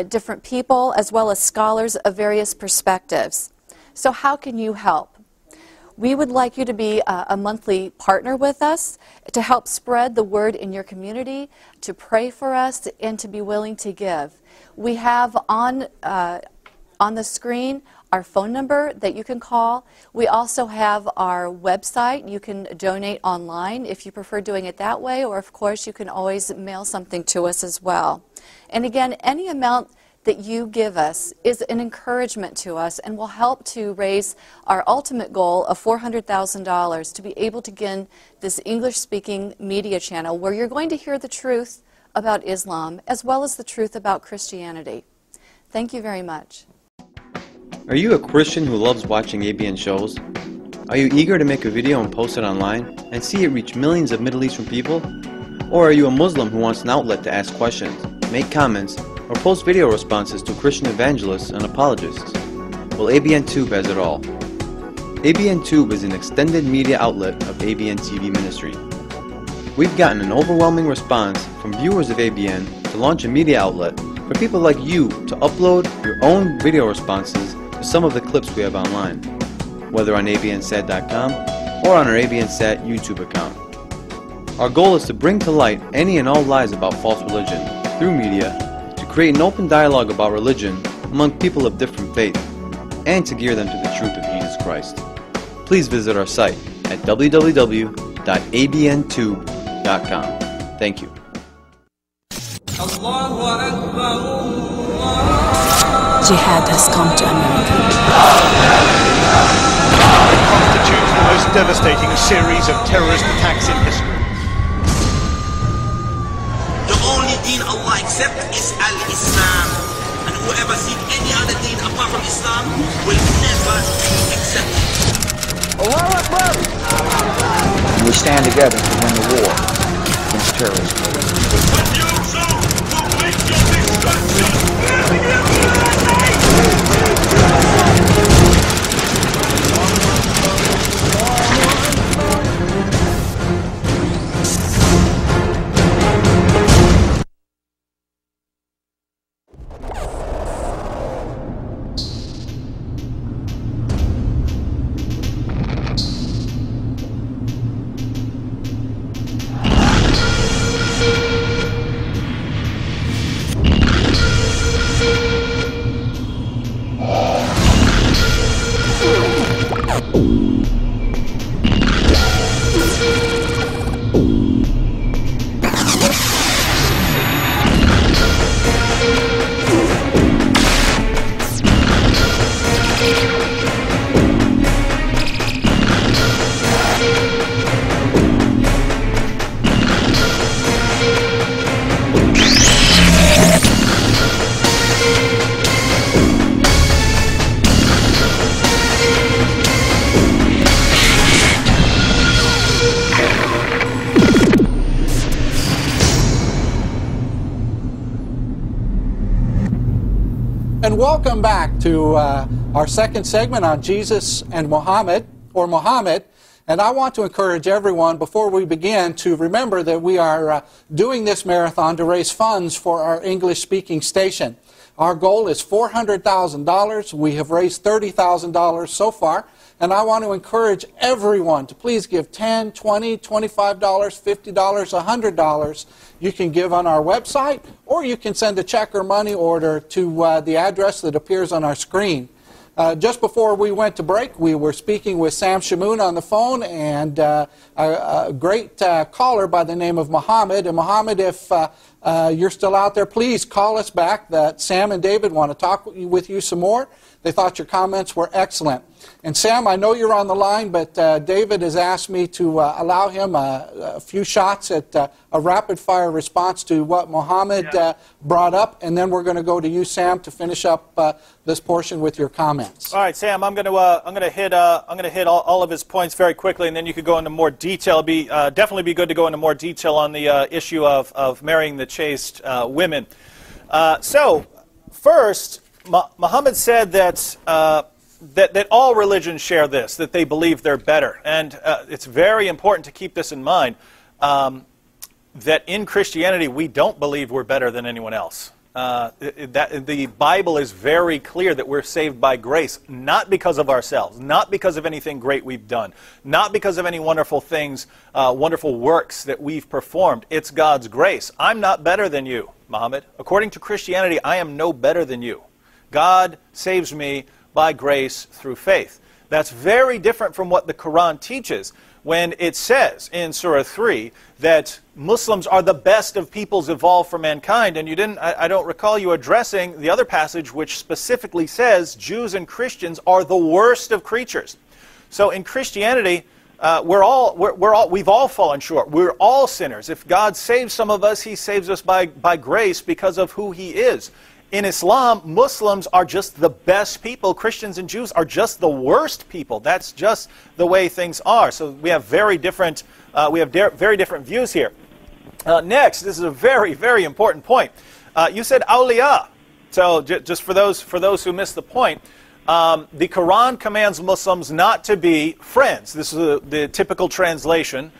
different people as well as scholars of various perspectives. So how can you help? We would like you to be a monthly partner with us to help spread the word in your community, to pray for us, and to be willing to give. We have on the screen our phone number that you can call. We also have our website. You can donate online if you prefer doing it that way, or of course you can always mail something to us as well. And again, any amount that you give us is an encouragement to us and will help to raise our ultimate goal of $400,000 to be able to begin this English-speaking media channel where you're going to hear the truth about Islam as well as the truth about Christianity. Thank you very much. Are you a Christian who loves watching ABN shows? Are you eager to make a video and post it online and see it reach millions of Middle Eastern people? Or are you a Muslim who wants an outlet to ask questions, make comments, or post video responses to Christian evangelists and apologists? Well, ABN Tube has it all. ABN Tube is an extended media outlet of ABN TV ministry. We've gotten an overwhelming response from viewers of ABN to launch a media outlet for people like you to upload your own video responses to some of the clips we have online, whether on ABNSAT.com or on our ABNSAT YouTube account. Our goal is to bring to light any and all lies about false religion through media, to create an open dialogue about religion among people of different faith, and to gear them to the truth of Jesus Christ. Please visit our site at www.abntube.com. Thank you. Jihad has come to America. It constitutes the most devastating series of terrorist attacks in history. The only deen Allah accepts is Al-Islam. And whoever seeks any other deen apart from Islam will never be accepted. Allahu Akbar! We stand together to win the war against terrorism. And welcome back to our second segment on Jesus and Muhammad, or Muhammad. And I want to encourage everyone, before we begin, to remember that we are doing this marathon to raise funds for our English-speaking station. Our goal is $400,000. We have raised $30,000 so far. And I want to encourage everyone to please give $10, $20, $25, $50, $100. You can give on our website, or you can send a check or money order to the address that appears on our screen. Just before we went to break, we were speaking with Sam Shamoon on the phone, and a great caller by the name of Muhammad. And Muhammad, if you're still out there, please call us back. That Sam and David want to talk with you some more. They thought your comments were excellent. And Sam, I know you're on the line, but David has asked me to allow him a few shots at a rapid-fire response to what Muhammad brought up, and then we're going to go to you, Sam, to finish up this portion with your comments. All right, Sam, I'm going to hit all of his points very quickly, and then you could go into more detail. Definitely be good to go into more detail on the issue of marrying the chaste women. So, first, Muhammad said that all religions share this, that they believe they're better. And it's very important to keep this in mind, that in Christianity we don't believe we're better than anyone else. The Bible is very clear that we're saved by grace, not because of ourselves, not because of anything great we've done, not because of any wonderful things, wonderful works that we've performed. It's God's grace. I'm not better than you, Muhammad. According to Christianity, I am no better than you. God saves me by grace through faith. That's very different from what the Quran teaches when it says in Surah 3 that Muslims are the best of peoples evolved for mankind. And I don't recall you addressing the other passage which specifically says Jews and Christians are the worst of creatures. So in Christianity, we've all fallen short. We're all sinners. If God saves some of us, He saves us by grace because of who He is. In Islam, Muslims are just the best people. Christians and Jews are just the worst people. That's just the way things are. So we have very different views here. Next, this is a very, very important point. You said awliya. So just for those who missed the point, the Quran commands Muslims not to be friends. This is the typical translation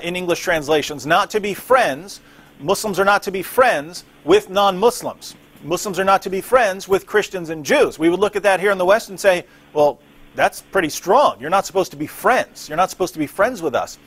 in English translations. Not to be friends. Muslims are not to be friends with non-Muslims. Muslims are not to be friends with Christians and Jews. We would look at that here in the West and say, well, that's pretty strong. You're not supposed to be friends. You're not supposed to be friends with us.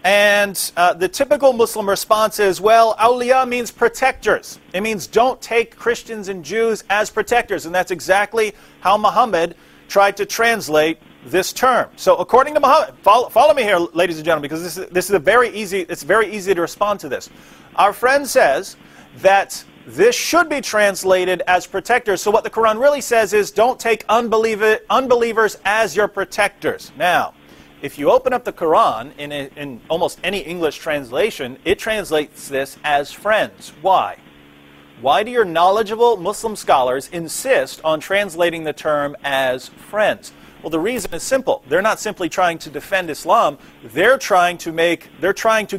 And the typical Muslim response is, well, awliya means protectors. It means don't take Christians and Jews as protectors. And that's exactly how Muhammad tried to translate this term. So according to Muhammad, follow me here, ladies and gentlemen, because this is very easy to respond to this. Our friend says that this should be translated as protectors. So what the Quran really says is, don't take unbelievers as your protectors. Now, if you open up the Quran in almost any English translation, it translates this as friends. Why? Why do your knowledgeable Muslim scholars insist on translating the term as friends? Well, the reason is simple. They're not simply trying to defend Islam. They're trying to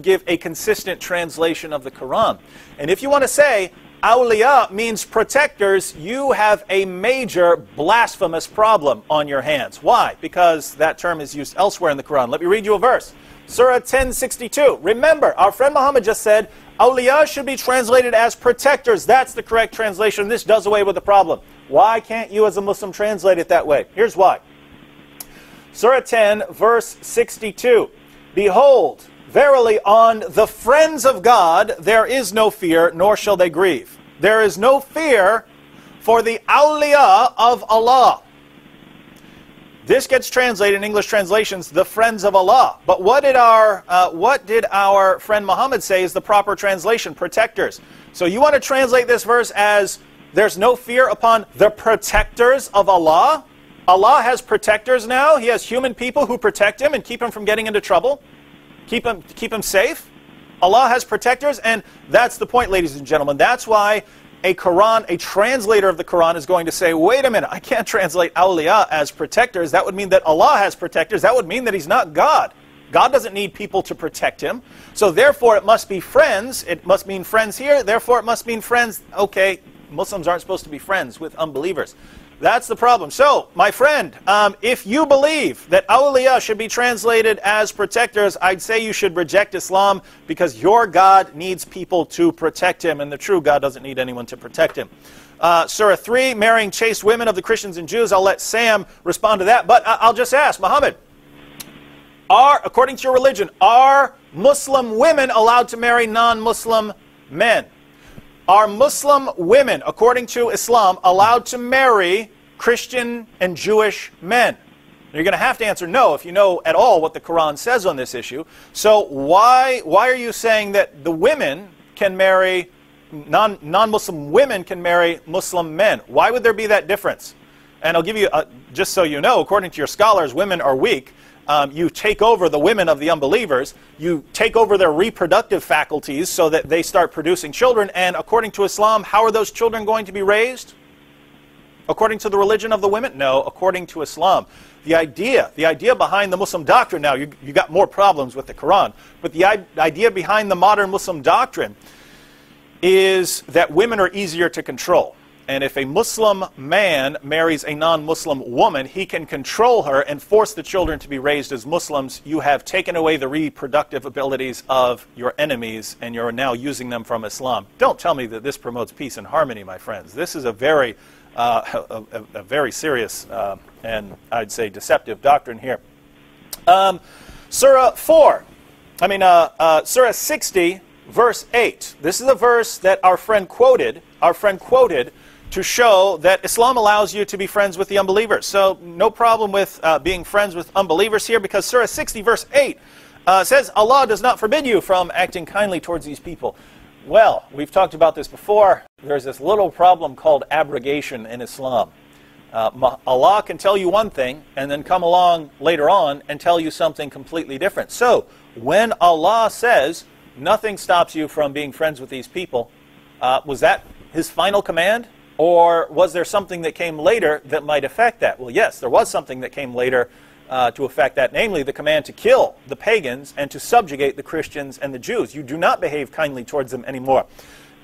give a consistent translation of the Quran. And if you want to say awliya means protectors, you have a major blasphemous problem on your hands. Why? Because that term is used elsewhere in the Quran. Let me read you a verse. Surah 10:62. Remember, our friend Muhammad just said, awliya should be translated as protectors. That's the correct translation. This does away with the problem. Why can't you as a Muslim translate it that way? Here's why. Surah 10, verse 62. Behold, verily on the friends of God there is no fear, nor shall they grieve. There is no fear for the awliya of Allah. This gets translated in English translations, the friends of Allah. But what did our friend Muhammad say is the proper translation? Protectors. So you want to translate this verse as, there's no fear upon the protectors of Allah? Allah has protectors now. He has human people who protect him and keep him from getting into trouble. Keep him safe. Allah has protectors, and that's the point, ladies and gentlemen. That's why a translator of the Quran is going to say, wait a minute, I can't translate awliya as protectors. That would mean that Allah has protectors. That would mean that he's not God. God doesn't need people to protect him. So therefore it must be friends. It must mean friends here. Therefore it must mean friends. Okay, Muslims aren't supposed to be friends with unbelievers. That's the problem. So, my friend, if you believe that awliya should be translated as protectors, I'd say you should reject Islam, because your God needs people to protect him, and the true God doesn't need anyone to protect him. Surah 3, marrying chaste women of the Christians and Jews. I'll let Sam respond to that, but I'll just ask, Muhammad, according to your religion, are Muslim women allowed to marry non-Muslim men? Are Muslim women, according to Islam, allowed to marry Christian and Jewish men? You're going to have to answer no if you know at all what the Quran says on this issue. So why are you saying that the women can marry, non-Muslim women can marry Muslim men? Why would there be that difference? And I'll give you, just so you know, according to your scholars, women are weak. You take over the women of the unbelievers, you take over their reproductive faculties so that they start producing children, and according to Islam, how are those children going to be raised? According to the religion of the women? No, according to Islam. The idea behind the Muslim doctrine, now you got more problems with the Quran, but the idea behind the modern Muslim doctrine is that women are easier to control. And if a Muslim man marries a non-Muslim woman, he can control her and force the children to be raised as Muslims. You have taken away the reproductive abilities of your enemies, and you're now using them from Islam. Don't tell me that this promotes peace and harmony, my friends. This is a very serious and I'd say deceptive doctrine here. Surah 60, verse 8. This is a verse that our friend quoted to show that Islam allows you to be friends with the unbelievers. So no problem with being friends with unbelievers here, because Surah 60 verse 8 says Allah does not forbid you from acting kindly towards these people. Well, we've talked about this before. There's this little problem called abrogation in Islam. Allah can tell you one thing and then come along later on and tell you something completely different. So when Allah says nothing stops you from being friends with these people, was that his final command? Or was there something that came later that might affect that? Well, yes, there was something that came later to affect that, namely the command to kill the pagans and to subjugate the Christians and the Jews. You do not behave kindly towards them anymore.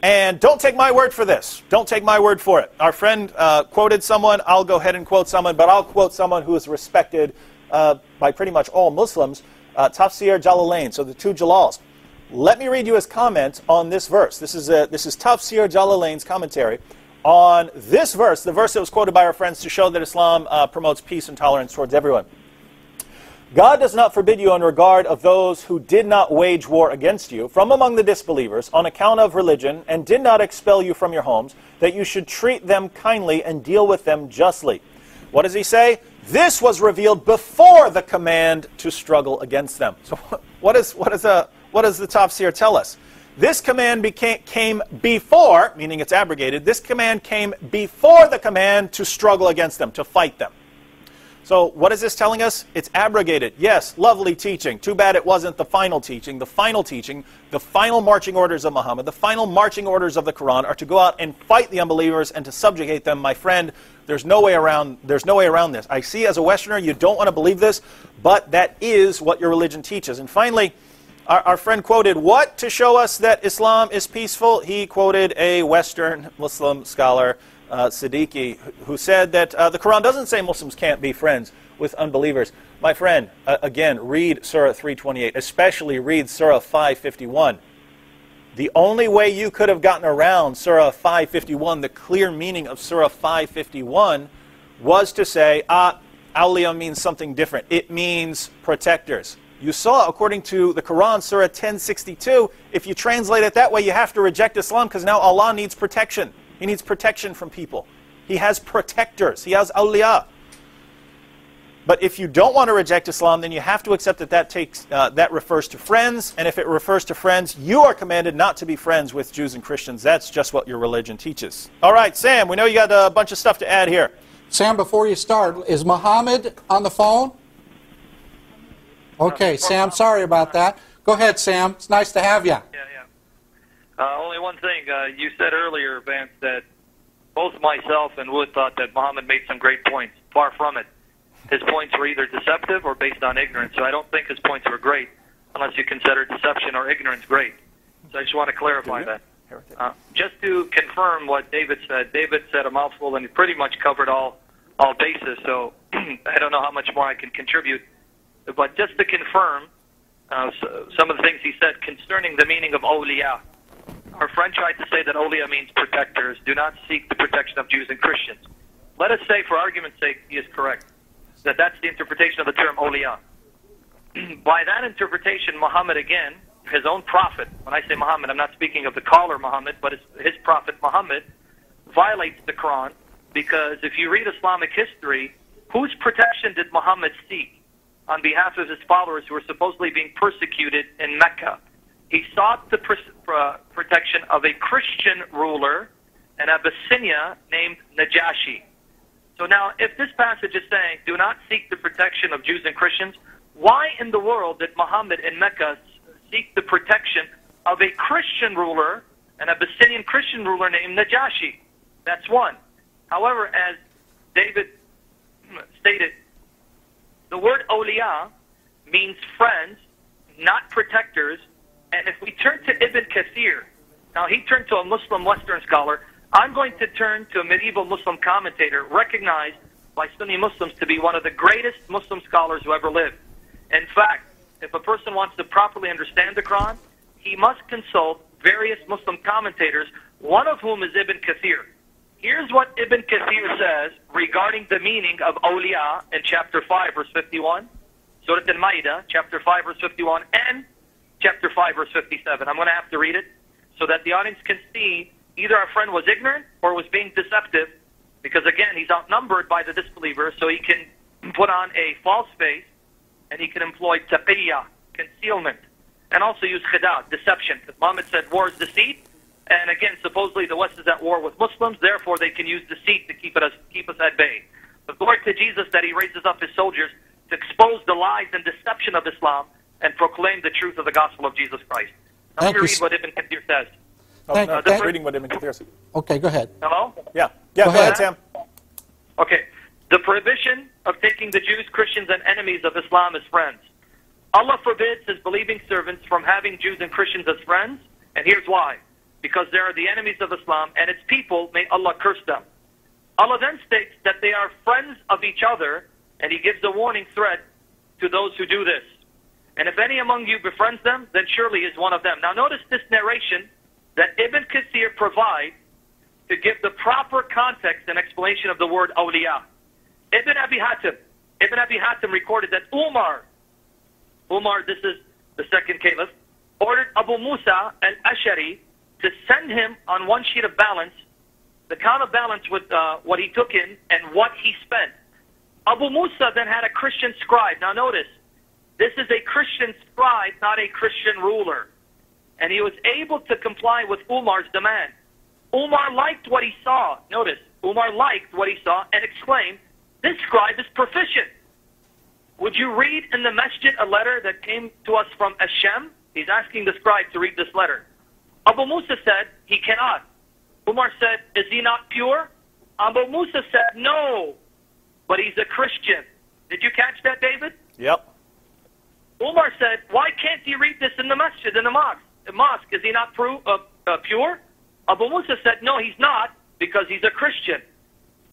And don't take my word for this. Don't take my word for it. Our friend quoted someone. I'll go ahead and quote someone, but I'll quote someone who is respected by pretty much all Muslims, Tafsir Jalalain, so the two Jalals. Let me read you his comment on this verse. This is Tafsir Jalalain's commentary on this verse, the verse that was quoted by our friends to show that Islam promotes peace and tolerance towards everyone. God does not forbid you in regard of those who did not wage war against you from among the disbelievers on account of religion, and did not expel you from your homes, that you should treat them kindly and deal with them justly. What does he say? This was revealed before the command to struggle against them. So what does the Tafsir tell us? This command came before, meaning it's abrogated, this command came before the command to struggle against them, to fight them. So what is this telling us? It's abrogated. Yes, lovely teaching. Too bad it wasn't the final teaching. The final marching orders of Muhammad, the final marching orders of the Quran are to go out and fight the unbelievers and to subjugate them. My friend, there's no way around this. I see as a Westerner you don't want to believe this, but that is what your religion teaches. And finally, our friend quoted what to show us that Islam is peaceful? He quoted a Western Muslim scholar, Siddiqui, who said that the Quran doesn't say Muslims can't be friends with unbelievers. My friend, again, read Surah 328, especially read Surah 551. The only way you could have gotten around Surah 551, the clear meaning of Surah 551, was to say, awliya means something different. It means protectors. You saw, according to the Quran, Surah 1062, if you translate it that way, you have to reject Islam because now Allah needs protection. He needs protection from people. He has protectors. He has awliya. But if you don't want to reject Islam, then you have to accept that that refers to friends. And if it refers to friends, you are commanded not to be friends with Jews and Christians. That's just what your religion teaches. All right, Sam, we know you got a bunch of stuff to add here. Sam, before you start, is Muhammad on the phone? Okay, Sam, sorry about that. Go ahead, Sam. It's nice to have you. Only one thing. You said earlier, Vance, that both myself and Wood thought that Muhammad made some great points. Far from it. His points were either deceptive or based on ignorance, so I don't think his points were great unless you consider deception or ignorance great. So I just want to clarify that. Just to confirm what David said a mouthful, and he pretty much covered all bases, so I don't know how much more I can contribute. But just to confirm some of the things he said concerning the meaning of awliya. Our friend tried to say that awliya means protectors. Do not seek the protection of Jews and Christians. Let us say, for argument's sake, he is correct, that that's the interpretation of the term awliya. By that interpretation, Muhammad, again, his own prophet, when I say Muhammad, I'm not speaking of the caller Muhammad, but his prophet Muhammad, violates the Quran, because if you read Islamic history, whose protection did Muhammad seek on behalf of his followers who were supposedly being persecuted in Mecca? He sought the protection of a Christian ruler in Abyssinia named Najashi. So now, if this passage is saying, do not seek the protection of Jews and Christians, why in the world did Muhammad in Mecca seek the protection of a Christian ruler, an Abyssinian Christian ruler named Najashi? That's one. However, as David stated, the word awliya means friends, not protectors. And if we turn to Ibn Kathir, now he turned to a Muslim Western scholar, I'm going to turn to a medieval Muslim commentator recognized by Sunni Muslims to be one of the greatest Muslim scholars who ever lived. In fact, if a person wants to properly understand the Quran, he must consult various Muslim commentators, one of whom is Ibn Kathir. Here's what Ibn Kathir says regarding the meaning of awliya in chapter 5, verse 51, Surah Al-Ma'idah, chapter 5, verse 51, and chapter 5, verse 57. I'm going to have to read it so that the audience can see either our friend was ignorant or was being deceptive, because again, he's outnumbered by the disbelievers, so he can put on a false face and he can employ taqiyya, concealment, and also use khida, deception. Because Muhammad said war is deceit, and again, supposedly the West is at war with Muslims, therefore they can use deceit to keep us at bay. But glory to Jesus that he raises up his soldiers to expose the lies and deception of Islam and proclaim the truth of the gospel of Jesus Christ. Now let me read what Ibn Kathir says. Just reading what Ibn Kathir says. Okay, go ahead. Hello? Yeah, go ahead, Sam. Okay. The prohibition of taking the Jews, Christians, and enemies of Islam as friends. Allah forbids his believing servants from having Jews and Christians as friends, and here's why. Because they are the enemies of Islam, and its people, may Allah curse them. Allah then states that they are friends of each other, and he gives a warning threat to those who do this. And if any among you befriends them, then surely he is one of them. Now notice this narration that Ibn Kathir provides to give the proper context and explanation of the word awliya. Ibn Abi Hatim recorded that Umar, this is the second caliph, ordered Abu Musa al-Ashari to send him on one sheet of balance, the counterbalance with what he took in and what he spent. Abu Musa then had a Christian scribe. Now notice, this is a Christian scribe, not a Christian ruler. and he was able to comply with Umar's demand. Umar liked what he saw. Notice, Umar liked what he saw and exclaimed, "This scribe is proficient." Would you read in the masjid a letter that came to us from Hashem? He's asking the scribe to read this letter. Abu Musa said, he cannot. Umar said, is he not pure? Abu Musa said, no, but he's a Christian. Did you catch that, David? Yep. Umar said, why can't he read this in the masjid, in the mosque? The mosque, is he not pure? Abu Musa said, no, he's not, because he's a Christian.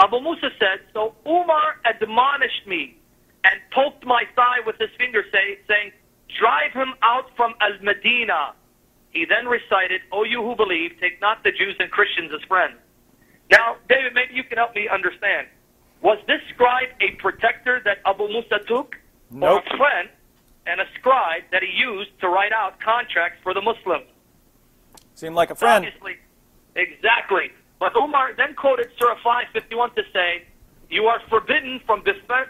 Abu Musa said, so Umar admonished me and poked my thigh with his finger, saying, drive him out from Al-Madinah. He then recited, O you who believe, take not the Jews and Christians as friends. Now, David, maybe you can help me understand. Was this scribe a protector that Abu Musa took? Nope. Or a friend and a scribe that he used to write out contracts for the Muslims? Seemed like a friend. Obviously. Exactly. But Umar then quoted Surah 5:51 to say, you are forbidden from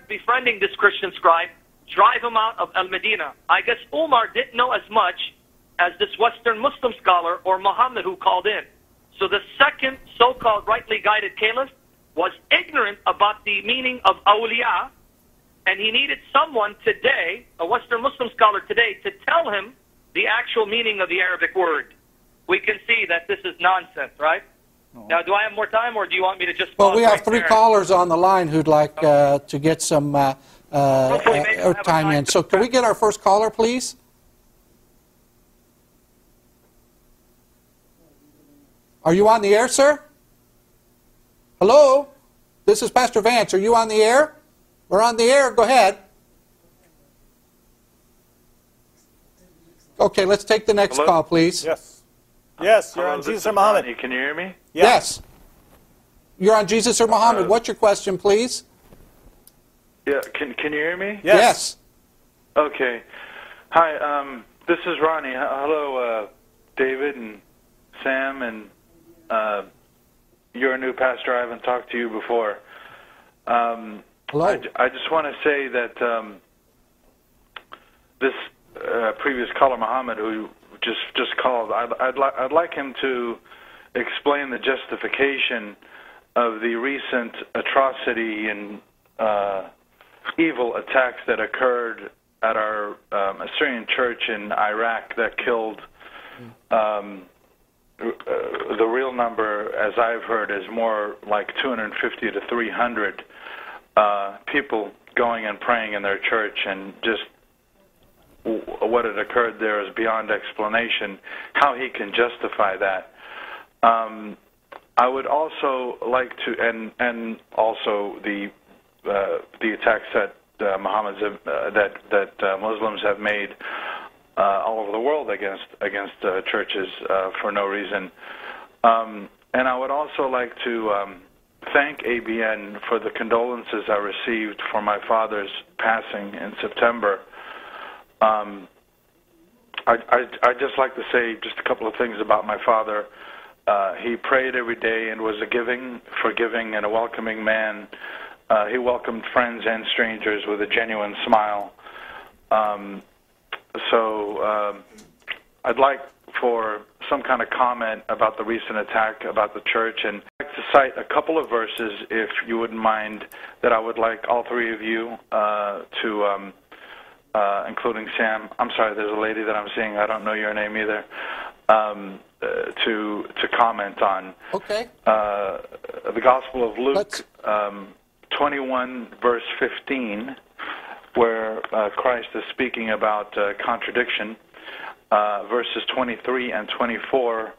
befriending this Christian scribe. Drive him out of Al-Madinah. I guess Umar didn't know as much as this Western Muslim scholar or Muhammad who called in. So the second so-called rightly guided caliph was ignorant about the meaning of awliya, and he needed someone today, a Western Muslim scholar today, to tell him the actual meaning of the Arabic word. We can see that this is nonsense, right? Now, do I have more time, or do you want me to just... Well, we have three callers on the line who'd like to get some time in. So can we get our first caller, please? Are you on the air, sir? Hello? This is Pastor Vance. Are you on the air? We're on the air. Go ahead. Okay, let's take the next call, please. Yes. Yes, you're on Jesus or Muhammad. Can you hear me? Yes. You're on Jesus or Muhammad. What's your question, please? Yeah, can you hear me? Yes. Okay. Hi, this is Ronnie. Hello, David and Sam, and you're a new pastor. I haven't talked to you before. Hello. I just want to say that this previous caller, Muhammad, who just called, I'd like him to explain the justification of the recent atrocity and evil attacks that occurred at our Assyrian church in Iraq that killed the real number, as I've heard, is more like 250 to 300 people going and praying in their church, and just what had occurred there is beyond explanation. How he can justify that. I would also like to, and also the attacks that Muslims have made all over the world against churches for no reason. And I would also like to thank ABN for the condolences I received for my father's passing in September. I'd just like to say just a couple of things about my father. He prayed every day and was a giving, forgiving, and a welcoming man. He welcomed friends and strangers with a genuine smile. So I'd like for some kind of comment about the recent attack about the church, and I'd like to cite a couple of verses, if you wouldn't mind, that I would like all three of you to, including Sam. I'm sorry, there's a lady that I'm seeing. I don't know your name either. To comment on. Okay. The Gospel of Luke, 21, verse 15, where Christ is speaking about contradiction. Verses 23 and 24,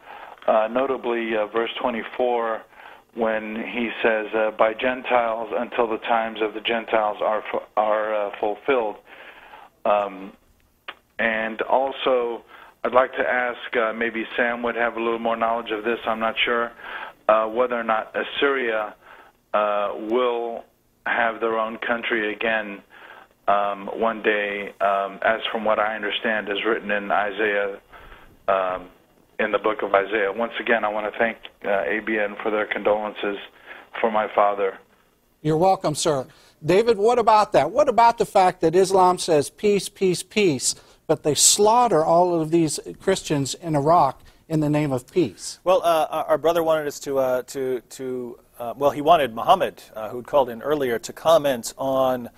notably verse 24, when he says, by Gentiles until the times of the Gentiles are fulfilled. And also, I'd like to ask, maybe Sam would have a little more knowledge of this, I'm not sure, whether or not Assyria will have their own country again one day, as from what I understand is written in Isaiah, in the book of Isaiah. Once again, I want to thank ABN for their condolences for my father. You're welcome, sir. David, what about that? What about the fact that Islam says peace, peace, peace, but they slaughter all of these Christians in Iraq in the name of peace. Well, our brother wanted us well, he wanted Muhammad, who'd called in earlier, to comment on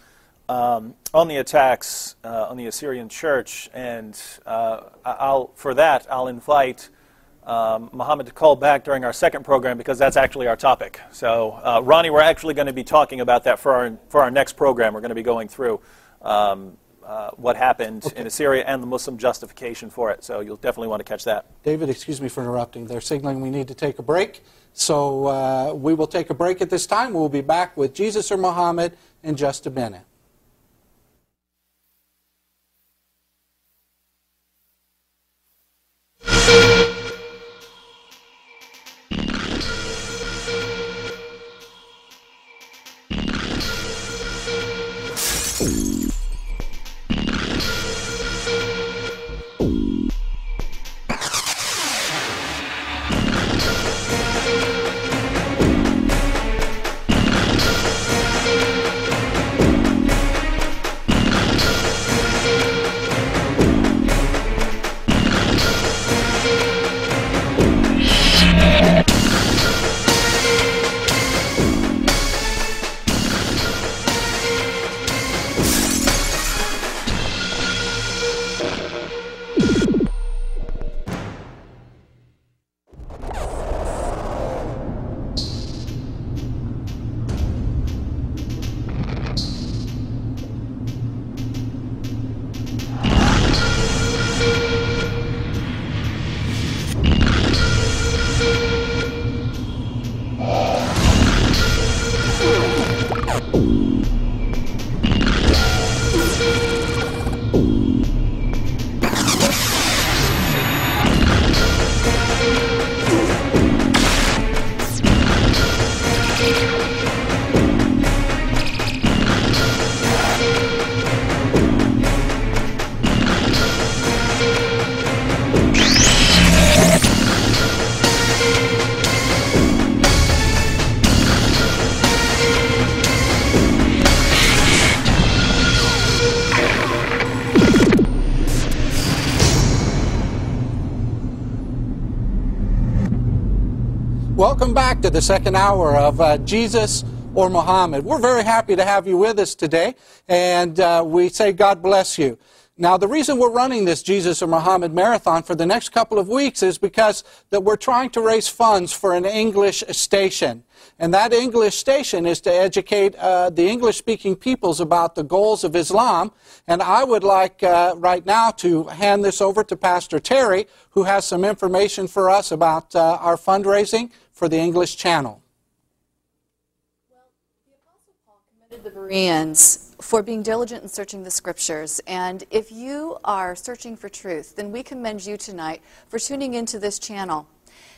the attacks on the Assyrian church, and for that I'll invite Muhammad to call back during our second program, because that's actually our topic. So, Ronnie, we're actually going to be talking about that for our next program. We're going to be going through what happened in Assyria and the Muslim justification for it. So you'll definitely want to catch that. David, excuse me for interrupting. They're signaling we need to take a break. So we will take a break at this time. We'll be back with Jesus or Muhammad in just a minute. Welcome back to the second hour of Jesus or Muhammad. We're very happy to have you with us today, and we say God bless you. Now, the reason we're running this Jesus or Muhammad marathon for the next couple of weeks is because that we're trying to raise funds for an English station. And that English station is to educate the English-speaking peoples about the goals of Islam. And I would like right now to hand this over to Pastor Terry, who has some information for us about our fundraising for the English channel. The Bereans for being diligent in searching the Scriptures. And if you are searching for truth, then we commend you tonight for tuning into this channel.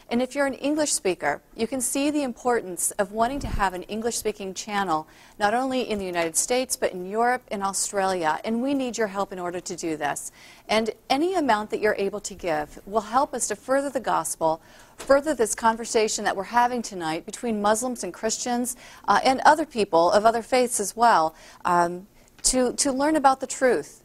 And if you're an English speaker, you can see the importance of wanting to have an English-speaking channel, not only in the United States, but in Europe and Australia. And we need your help in order to do this. And any amount that you're able to give will help us to further the gospel, further this conversation that we're having tonight between Muslims and Christians and other people of other faiths as well, to learn about the truth.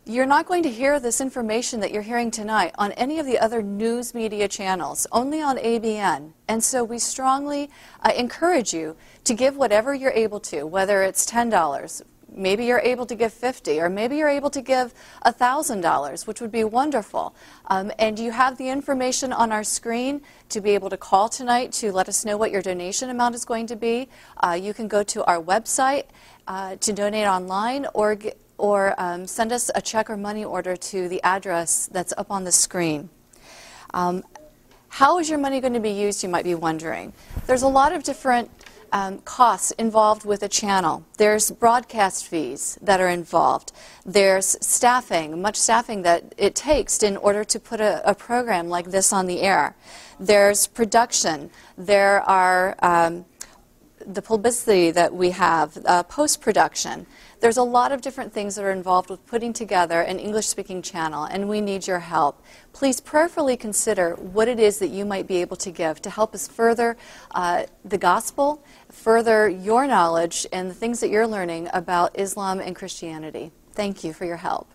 You're not going to hear this information that you're hearing tonight on any of the other news media channels, only on ABN. And so we strongly encourage you to give whatever you're able to, whether it's $10, maybe you're able to give $50, or maybe you're able to give $1,000, which would be wonderful. And you have the information on our screen to be able to call tonight to let us know what your donation amount is going to be. You can go to our website to donate online, or send us a check or money order to the address that's up on the screen. How is your money going to be used, you might be wondering. There's a lot of different costs involved with a channel. There's broadcast fees that are involved. There's staffing, much staffing that it takes in order to put a program like this on the air. There's production. There are the publicity that we have, post-production. There's a lot of different things that are involved with putting together an English-speaking channel, and we need your help. Please prayerfully consider what it is that you might be able to give to help us further the gospel, further your knowledge, and the things that you're learning about Islam and Christianity. Thank you for your help.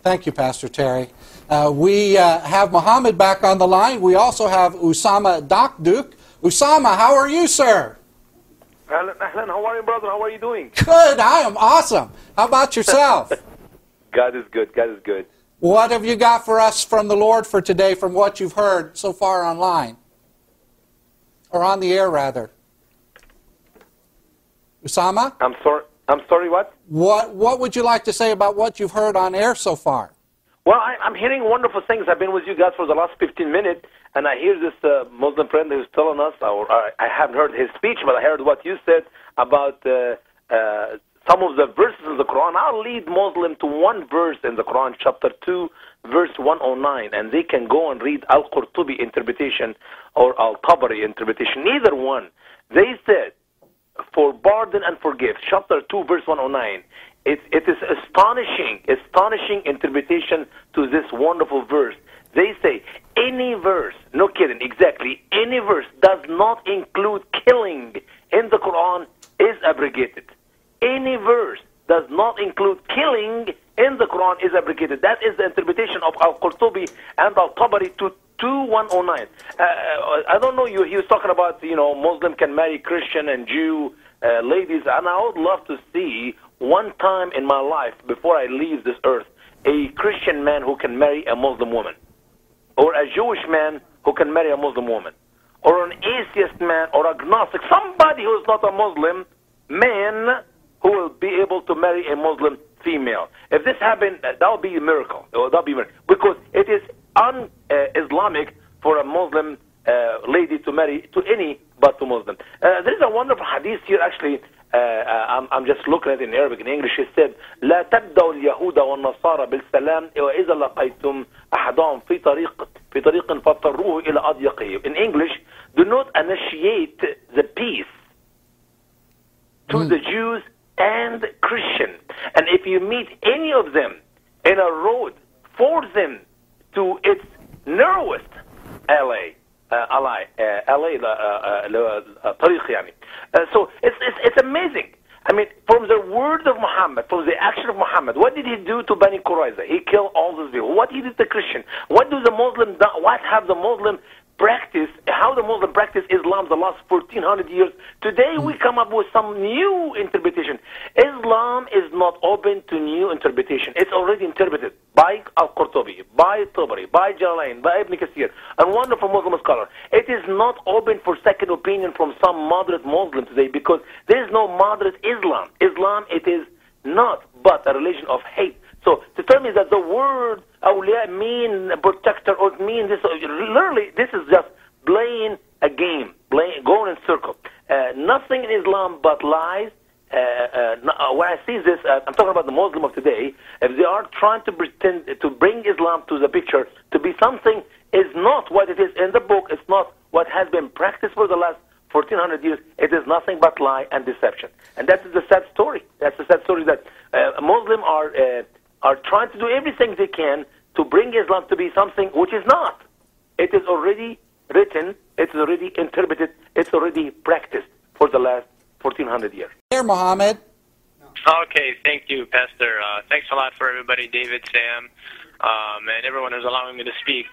Thank you, Pastor Terry. We have Mohammed back on the line. We also have Usama Dakduk. Usama, how are you, sir? Ahlan, how are you, brother? How are you doing? Good, I am awesome. How about yourself? God is good. God is good. What have you got for us from the Lord for today, from what you've heard so far online? Or on the air, rather. Usama? I'm sorry, what? What would you like to say about what you've heard on air so far? Well, I'm hearing wonderful things. I've been with you guys for the last 15 minutes, and I hear this Muslim friend who's telling us, or I haven't heard his speech, but I heard what you said about some of the verses in the Quran. I'll lead Muslim to one verse in the Quran, chapter 2, verse 109, and they can go and read Al-Qurtubi interpretation or Al-Tabari interpretation, neither one. They said, for pardon and forgive, chapter 2, verse 109. It is astonishing interpretation to this wonderful verse. They say, any verse, no kidding, exactly, any verse does not include killing in the Quran is abrogated. Any verse does not include killing in the Quran is abrogated. That is the interpretation of Al-Qurtubi and Al-Tabari to 2109. I don't know, he was talking about, Muslim can marry Christian and Jew ladies, and I would love to see one time in my life before I leave this earth a Christian man who can marry a Muslim woman, or a Jewish man who can marry a Muslim woman, or an atheist man or agnostic, somebody who is not a Muslim man who will be able to marry a Muslim female. If this happened, that would be a miracle. That would be a miracle. Because it is un-Islamic for a Muslim lady to marry to any but to Muslim. There is a wonderful hadith here, actually. I'm just looking at it in Arabic and English. It said, لا تبدأوا اليهود والنصارى بالسلام وإذا لقيتم أحدهم في طريق فاضطروه إلى أضيقه. In English, do not initiate the peace to the Jews and Christian. And if you meet any of them in a road, force them to its narrowest ally. طريق يعني. So it's amazing. I mean, from the word of Muhammad, from the action of Muhammad, what did he do to Bani Qurayza? He killed all those people. What he did to Christian? What do the Muslim? What have the Muslim practice? How the Muslim practice Islam the last 1400 years? Today we come up with some new interpretation. Islam is not open to new interpretation. It's already interpreted by Al-Qurtubi, by Tabari, by Jalalain, by Ibn Kathir, a wonderful Muslim scholar. It is not open for second opinion from some moderate Muslim today because there is no moderate Islam. Islam, it is not but a religion of hate. So to tell me that the word awliya mean protector or mean this, literally this is just playing a game, going in circle. Nothing in Islam but lies. When I see this, I'm talking about the Muslim of today. If they are trying to pretend to bring Islam to the picture to be something is not what it is in the book. It's not what has been practiced for the last 1400 years. It is nothing but lie and deception. And that is the sad story. That's the sad story that Muslims are trying to do everything they can to bring Islam to be something which is not. It is already written, it's already interpreted, it's already practiced for the last 1400 years. Here, Mohammed. Okay, thank you, Pastor. Thanks a lot for everybody, David, Sam, and everyone who's allowing me to speak.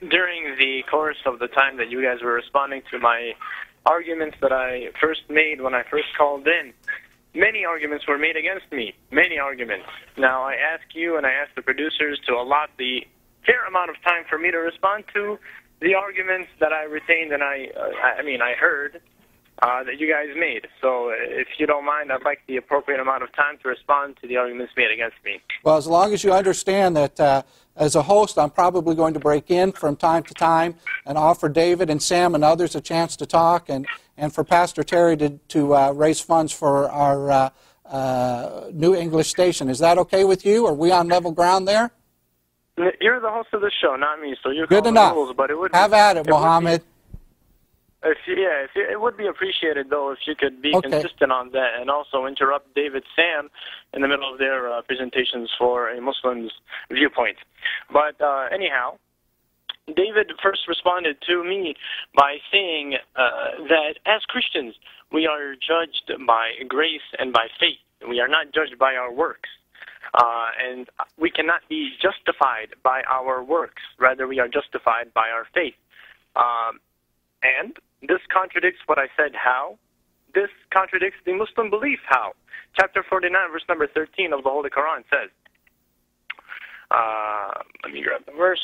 During the course of the time that you guys were responding to my arguments that I first made when I first called in, many arguments were made against me, many arguments. Now, I ask you and I ask the producers to allot the fair amount of time for me to respond to the arguments that I retained and I heard that you guys made. So if you don't mind, I'd like the appropriate amount of time to respond to the arguments made against me. Well, as long as you understand that as a host, I'm probably going to break in from time to time and offer David and Sam and others a chance to talk and for Pastor Terry to raise funds for our new English station. Is that okay with you? Are we on level ground there? You're the host of the show, not me, so you're good calling enough. the rules, but it would have at it, Mohammed. It would be appreciated, though, if you could be consistent on that and also interrupt David, Sam in the middle of their presentations for a Muslim's viewpoint. But anyhow, David first responded to me by saying that as Christians, we are judged by grace and by faith. We are not judged by our works. And we cannot be justified by our works. Rather, we are justified by our faith. And this contradicts what I said how. This contradicts the Muslim belief how. Chapter 49, verse number 13 of the Holy Quran says, let me grab the verse.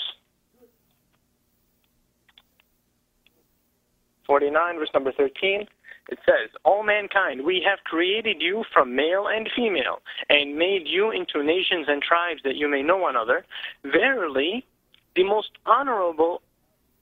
49, verse number 13. It says, "O mankind, we have created you from male and female, and made you into nations and tribes that you may know one another. Verily, the most honorable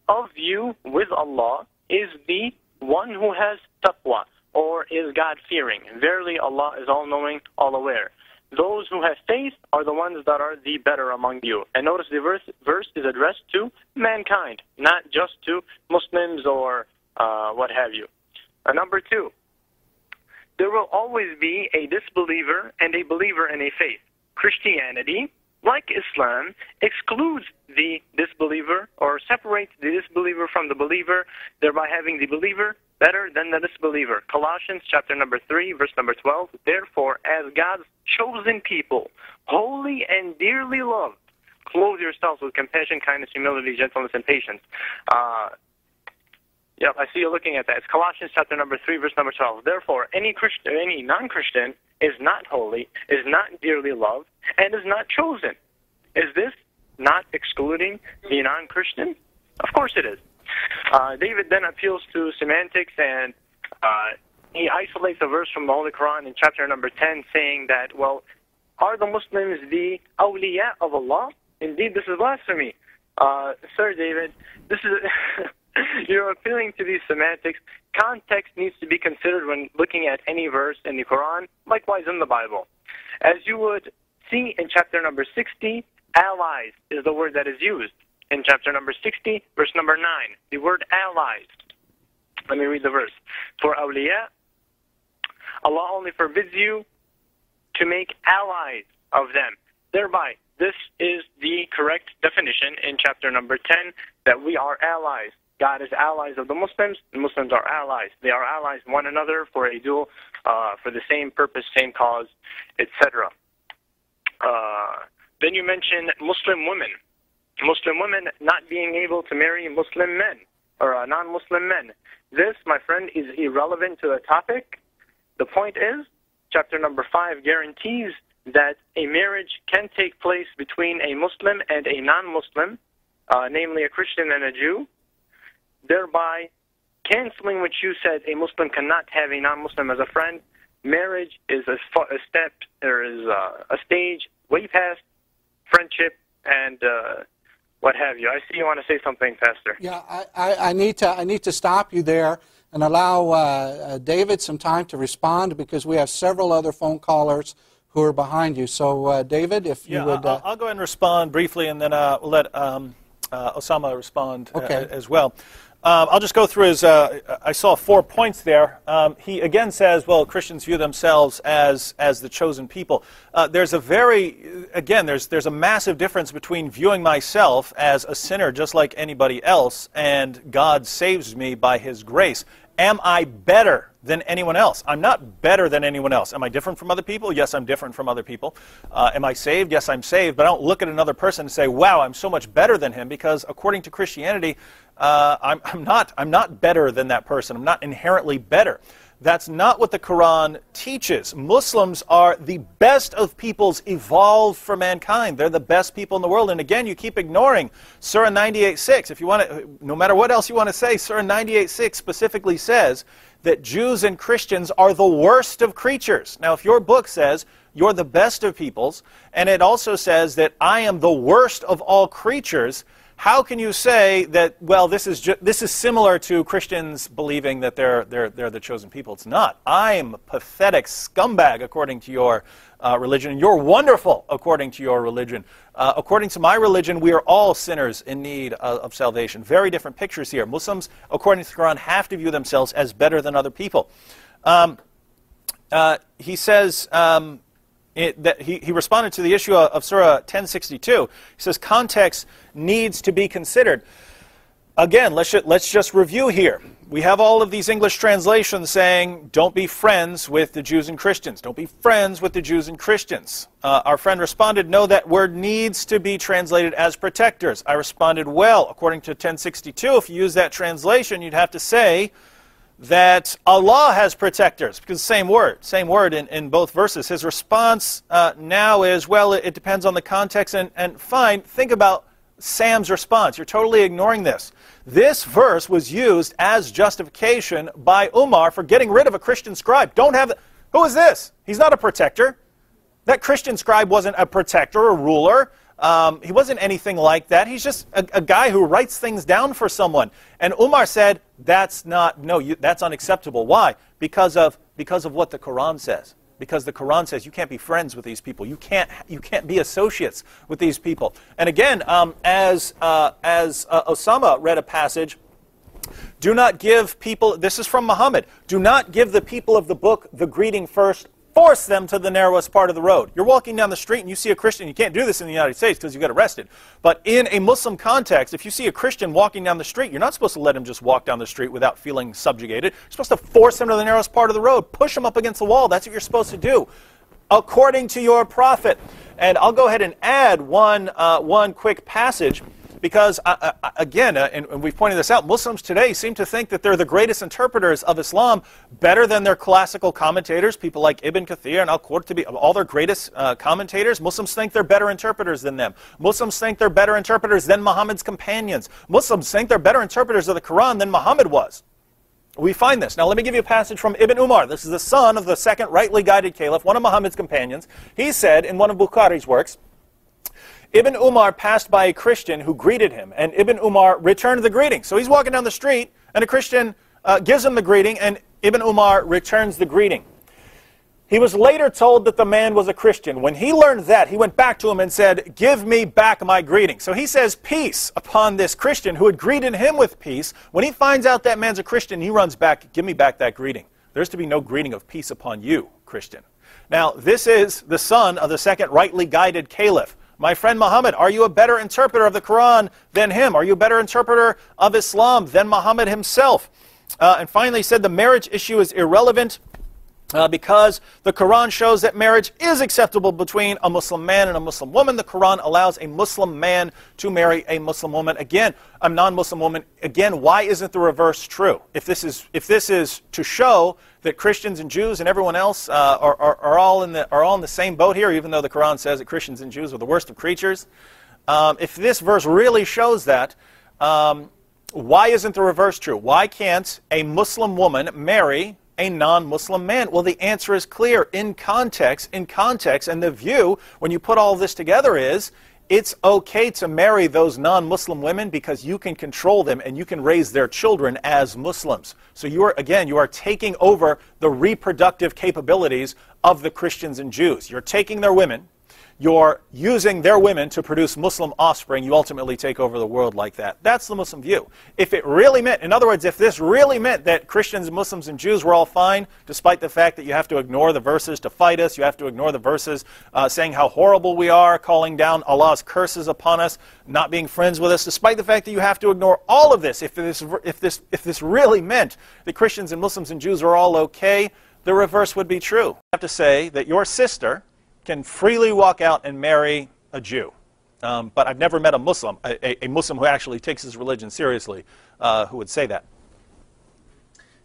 of you with Allah is the one who has taqwa, or is God-fearing. Verily, Allah is all-knowing, all-aware. Those who have faith are the ones that are the better among you." And notice the verse is addressed to mankind, not just to Muslims or what have you. Number 2, there will always be a disbeliever and a believer in a faith. Christianity, like Islam, excludes the disbeliever or separates the disbeliever from the believer, thereby having the believer better than the disbeliever. Colossians chapter number 3, verse number 12, "Therefore, as God's chosen people, holy and dearly loved, clothe yourselves with compassion, kindness, humility, gentleness, and patience." Yep, I see you looking at that. It's Colossians chapter number 3, verse number 12. "Therefore, any non-Christian is not holy, is not dearly loved, and is not chosen." Is this not excluding the non-Christian? Of course it is. David then appeals to semantics, and he isolates a verse from the Holy Quran in chapter number 10, saying that, well, are the Muslims the awliya of Allah? Indeed, this is blasphemy. Sir David, this is... You're appealing to these semantics. Context needs to be considered when looking at any verse in the Quran, likewise in the Bible. As you would see in chapter number 60, allies is the word that is used. In chapter number 60, verse number 9, the word allies. Let me read the verse. "For awliya, Allah only forbids you to make allies of them." Thereby, this is the correct definition in chapter number 10, that we are allies. God is allies of the Muslims are allies. They are allies of one another for a dual, for the same purpose, same cause, etc. Then you mention Muslim women. Muslim women not being able to marry Muslim men, or non-Muslim men. This, my friend, is irrelevant to the topic. The point is, chapter number 5 guarantees that a marriage can take place between a Muslim and a non-Muslim, namely a Christian and a Jew, thereby canceling what you said, a Muslim cannot have a non-Muslim as a friend. Marriage is a step, there is a stage way past friendship and what have you. I see you want to say something, Pastor. Yeah, I need to stop you there and allow David some time to respond, because we have several other phone callers who are behind you. So, David, if you would... I'll go ahead and respond briefly, and then we'll let Osama respond as well. I'll just go through his, I saw 4 points there. He again says, well, Christians view themselves as the chosen people. There's a there's a massive difference between viewing myself as a sinner just like anybody else, and God saves me by His grace. Am I better than anyone else? I'm not better than anyone else. Am I different from other people? Yes, I'm different from other people. Am I saved? Yes, I'm saved. But I don't look at another person and say, wow, I'm so much better than him, because according to Christianity, I'm not better than that person. I'm not inherently better. That's not what the Quran teaches. Muslims are the best of peoples evolved for mankind. They're the best people in the world. And again, you keep ignoring Surah 98:6. If you want to, no matter what else you want to say, Surah 98:6 specifically says that Jews and Christians are the worst of creatures. Now, if your book says you're the best of peoples, and it also says that I am the worst of all creatures, how can you say that, well, this is similar to Christians believing that they're the chosen people? It's not. I'm a pathetic scumbag according to your religion. You're wonderful according to your religion. According to my religion, we are all sinners in need of salvation. Very different pictures here. Muslims, according to the Quran, have to view themselves as better than other people. He says... he responded to the issue of Surah 1062. He says context needs to be considered. again, let's just review here. We have all of these English translations saying, don't be friends with the Jews and Christians. Don't be friends with the Jews and Christians. Our friend responded, no, that word needs to be translated as protectors. I responded, well, according to 1062, if you use that translation, you'd have to say that Allah has protectors, because same word in both verses. His response now is, well, it depends on the context, and fine, think about Sam's response. You're totally ignoring this. This verse was used as justification by Umar for getting rid of a Christian scribe. Who is this? He's not a protector. That Christian scribe wasn't a protector, a ruler. He wasn't anything like that. He's just a guy who writes things down for someone. And Umar said, that's unacceptable. Why? Because of what the Quran says. Because the Quran says you can't be friends with these people. You can't be associates with these people. And again, as Osama read a passage, do not give people, this is from Muhammad, do not give the people of the book the greeting first. Force them to the narrowest part of the road. You're walking down the street and you see a Christian. You can't do this in the United States because you get arrested. But in a Muslim context, if you see a Christian walking down the street, you're not supposed to let him just walk down the street without feeling subjugated. You're supposed to force him to the narrowest part of the road. Push him up against the wall. That's what you're supposed to do, according to your prophet. And I'll go ahead and add one quick passage. Because, again, and we've pointed this out, Muslims today seem to think that they're the greatest interpreters of Islam, better than their classical commentators, people like Ibn Kathir and Al-Qurtubi, all their greatest commentators. Muslims think they're better interpreters than them. Muslims think they're better interpreters than Muhammad's companions. Muslims think they're better interpreters of the Quran than Muhammad was. We find this. Now, let me give you a passage from Ibn Umar. This is the son of the second rightly guided caliph, one of Muhammad's companions. He said in one of Bukhari's works, Ibn Umar passed by a Christian who greeted him, and Ibn Umar returned the greeting. So he's walking down the street, and a Christian gives him the greeting, and Ibn Umar returns the greeting. He was later told that the man was a Christian. When he learned that, he went back to him and said, give me back my greeting. So he says peace upon this Christian who had greeted him with peace. When he finds out that man's a Christian, he runs back, give me back that greeting. There's to be no greeting of peace upon you, Christian. Now, this is the son of the second rightly guided caliph. My friend Muhammad, are you a better interpreter of the Quran than him? Are you a better interpreter of Islam than Muhammad himself? And finally, he said the marriage issue is irrelevant because the Quran shows that marriage is acceptable between a Muslim man and a Muslim woman. The Quran allows a Muslim man to marry a Muslim woman. Again, a non-Muslim woman. Again, why isn't the reverse true? If this is to show that Christians and Jews and everyone else are all in the same boat here, even though the Quran says that Christians and Jews are the worst of creatures, if this verse really shows that, why isn't the reverse true? Why can't a Muslim woman marry a non-Muslim man? Well, the answer is clear. In context, and the view, when you put all this together, is it's okay to marry those non-Muslim women because you can control them and you can raise their children as Muslims. So you are taking over the reproductive capabilities of the Christians and Jews. You're taking their women, you're using their women to produce Muslim offspring. You ultimately take over the world like that. That's the Muslim view. If it really meant, in other words, if this really meant that Christians, Muslims, and Jews were all fine, despite the fact that you have to ignore the verses to fight us, you have to ignore the verses saying how horrible we are, calling down Allah's curses upon us, not being friends with us, despite the fact that you have to ignore all of this, if this really meant that Christians and Muslims and Jews are all okay, the reverse would be true. You have to say that your sister can freely walk out and marry a Jew. But I've never met a Muslim, a Muslim who actually takes his religion seriously, who would say that.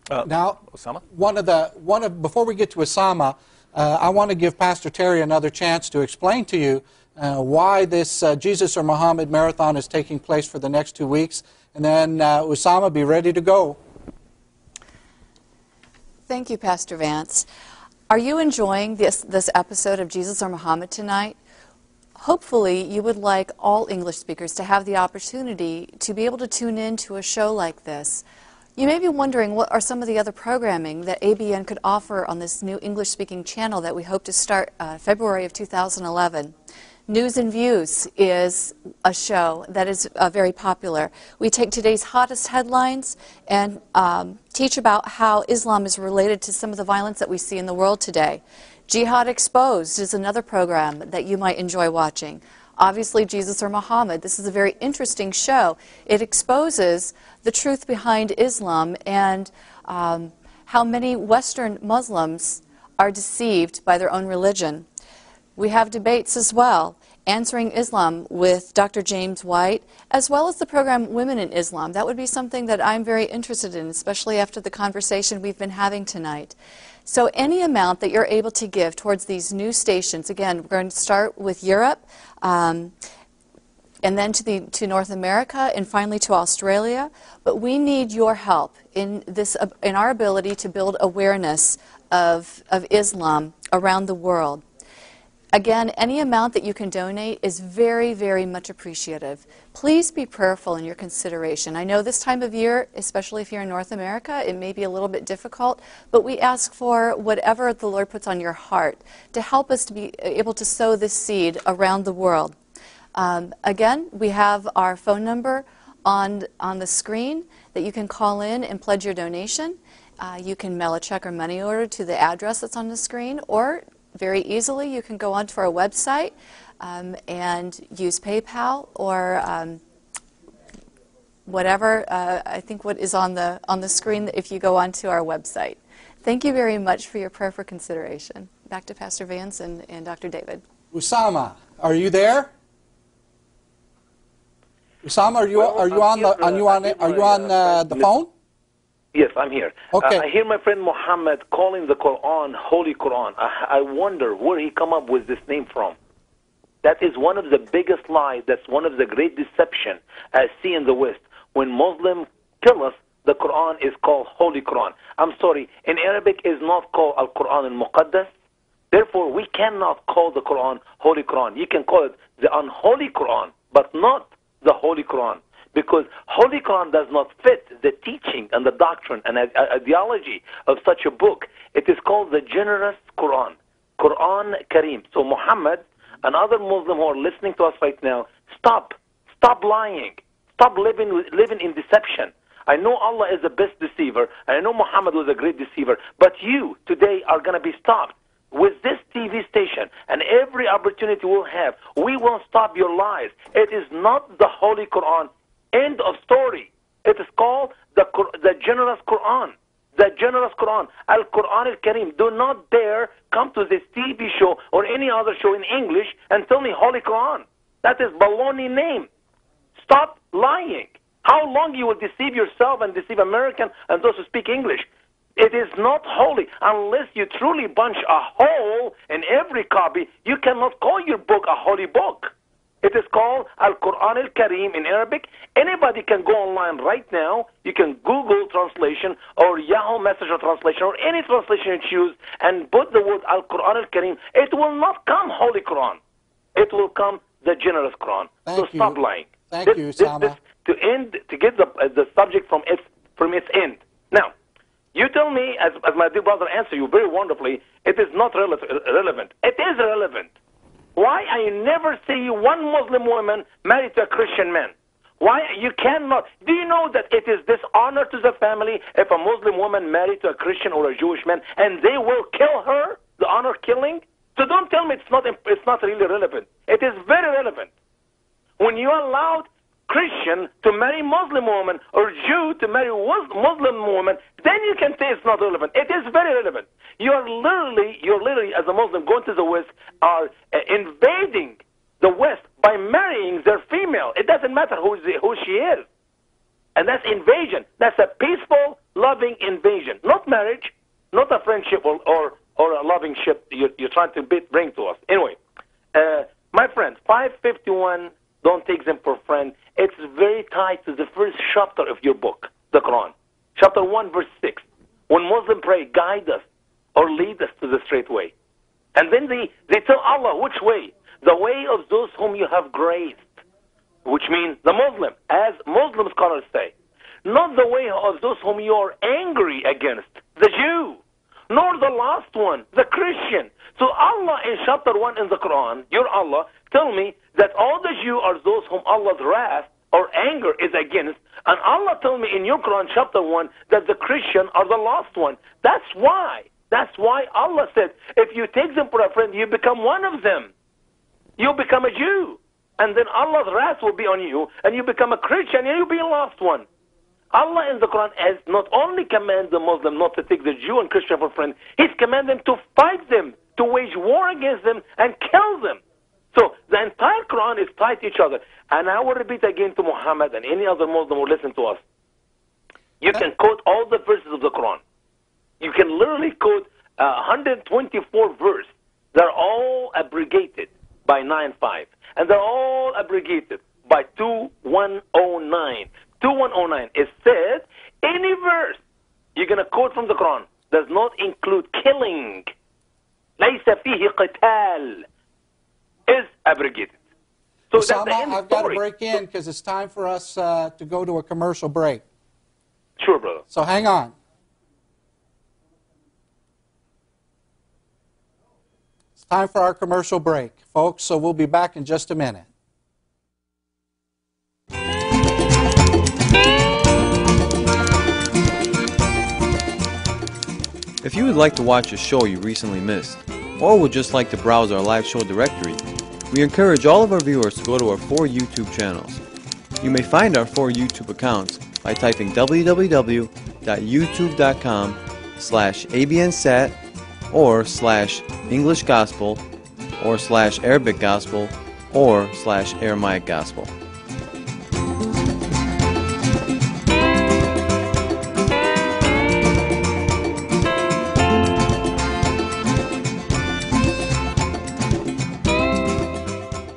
Now, Osama? Before we get to Osama, I want to give Pastor Terry another chance to explain to you why this Jesus or Muhammad marathon is taking place for the next 2 weeks. And then Osama, be ready to go. Thank you, Pastor Vance. Are you enjoying this episode of Jesus or Muhammad tonight? Hopefully, you would like all English speakers to have the opportunity to be able to tune in to a show like this. You may be wondering what are some of the other programming that ABN could offer on this new English-speaking channel that we hope to start February of 2011. News and Views is a show that is very popular. We take today's hottest headlines and teach about how Islam is related to some of the violence that we see in the world today. Jihad Exposed is another program that you might enjoy watching. obviously Jesus or Muhammad. This is a very interesting show. It exposes the truth behind Islam and how many Western Muslims are deceived by their own religion. We have debates as well, Answering Islam with Dr. James White, as well as the program Women in Islam. That would be something that I'm very interested in, especially after the conversation we've been having tonight. So any amount that you're able to give towards these new stations, again, we're going to start with Europe, and then to North America, and finally to Australia. But we need your help in our ability to build awareness of Islam around the world. Again, any amount that you can donate is very, very much appreciative. Please be prayerful in your consideration. I know this time of year, especially if you're in North America, it may be a little bit difficult, but we ask for whatever the Lord puts on your heart to help us to be able to sow this seed around the world. Again, we have our phone number on the screen that you can call in and pledge your donation. You can mail a check or money order to the address that's on the screen, or very easily you can go onto our website and use PayPal or whatever, I think what is on the screen if you go onto our website. Thank you very much for your prayer for consideration. Back to Pastor Vance and Dr. David. Usama, are you there? Usama, are you on the phone? Yes, I'm here. Okay. I hear my friend Muhammad calling the Quran Holy Quran. I wonder where he come up with this name from. That is one of the biggest lies. That's one of the great deception I see in the West. When Muslims tell us the Quran is called Holy Quran. I'm sorry, in Arabic is not called Al-Quran al-Muqaddas. Therefore, we cannot call the Quran Holy Quran. You can call it the unholy Quran, but not the Holy Quran. Because Holy Quran does not fit the teaching and the doctrine and ideology of such a book. It is called the generous Quran, Quran Kareem. So Muhammad and other Muslims who are listening to us right now, stop lying, stop living in deception. I know Allah is the best deceiver, and I know Muhammad was a great deceiver, but you today are going to be stopped. With this TV station and every opportunity we'll have, we will stop your lies. It is not the Holy Quran. End of story. It is called the generous Quran. The generous Quran. Al-Quran al-Kareem. Do not dare come to this TV show or any other show in English and tell me Holy Quran. That is baloney name. Stop lying. How long you will deceive yourself and deceive American and those who speak English? It is not holy unless you truly bunch a hole in every copy. You cannot call your book a holy book. It is called Al-Quran al-Kareem in Arabic. Anybody can go online right now. You can Google translation or Yahoo Messenger translation or any translation you choose and put the word Al-Quran al-Kareem. It will not come Holy Quran. It will come the generous Quran. So stop lying. Thank you, Usama. To get the subject from its end. Now, you tell me, as my dear brother answered you very wonderfully, it is not relevant. It is relevant. Why I never see one Muslim woman married to a Christian man? Why you cannot? Do you know that it is dishonor to the family if a Muslim woman married to a Christian or a Jewish man, and they will kill her, the honor killing? So don't tell me it's not really relevant. It is very relevant. When you allowed Christian to marry Muslim woman or Jew to marry Muslim woman, then you can say it's not relevant. It is very relevant. You're literally, as a Muslim, going to the West, are invading the West by marrying their female. It doesn't matter who she is. And that's invasion. That's a peaceful, loving invasion. Not marriage, not a friendship or a loving ship you're trying to bring to us. Anyway, my friend, 551, don't take them for friend. It's very tied to the first chapter of your book, the Quran. Chapter 1, verse 6. When Muslims pray, guide us or lead us to the straight way. And then they tell Allah which way? The way of those whom you have graced, which means the Muslim, as Muslim scholars say. Not the way of those whom you are angry against, the Jew, nor the last one, the Christian. So Allah in chapter 1 in the Quran, your Allah, tell me that all the Jews are those whom Allah's wrath or anger is against, and Allah told me in your Quran chapter 1 that the Christian are the last one. That's why Allah said, if you take them for a friend, you become one of them. You become a Jew. and then Allah's wrath will be on you, and you become a Christian, and you'll be the last one. Allah in the Quran has not only commanded the Muslim not to take the Jew and Christian for friends, He's commanded them to fight them, to wage war against them, and kill them. So the entire Quran is tied to each other. And I will repeat again to Muhammad and any other Muslim who listen to us. You can quote all the verses of the Quran. You can literally quote 124 verses. They're all abrogated by 9.5. And they're all abrogated by 2109. 2109. It says, any verse you're going to quote from the Quran does not include killing. لَيْسَ فِيهِ قِتَالٍ is abrogated. So Osama, that's the end I've got to break in because it's time for us to go to a commercial break. Sure, brother. So hang on. It's time for our commercial break, folks, so we'll be back in just a minute. If you would like to watch a show you recently missed, or would just like to browse our live show directory, we encourage all of our viewers to go to our 4 YouTube channels. You may find our 4 YouTube accounts by typing www.youtube.com/ABNSAT or /English Gospel or /Arabic Gospel or /Aramaic Gospel.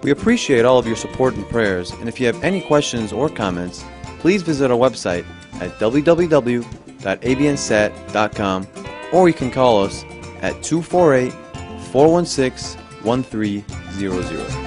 We appreciate all of your support and prayers, and if you have any questions or comments, please visit our website at www.abnsat.com, or you can call us at 248-416-1300.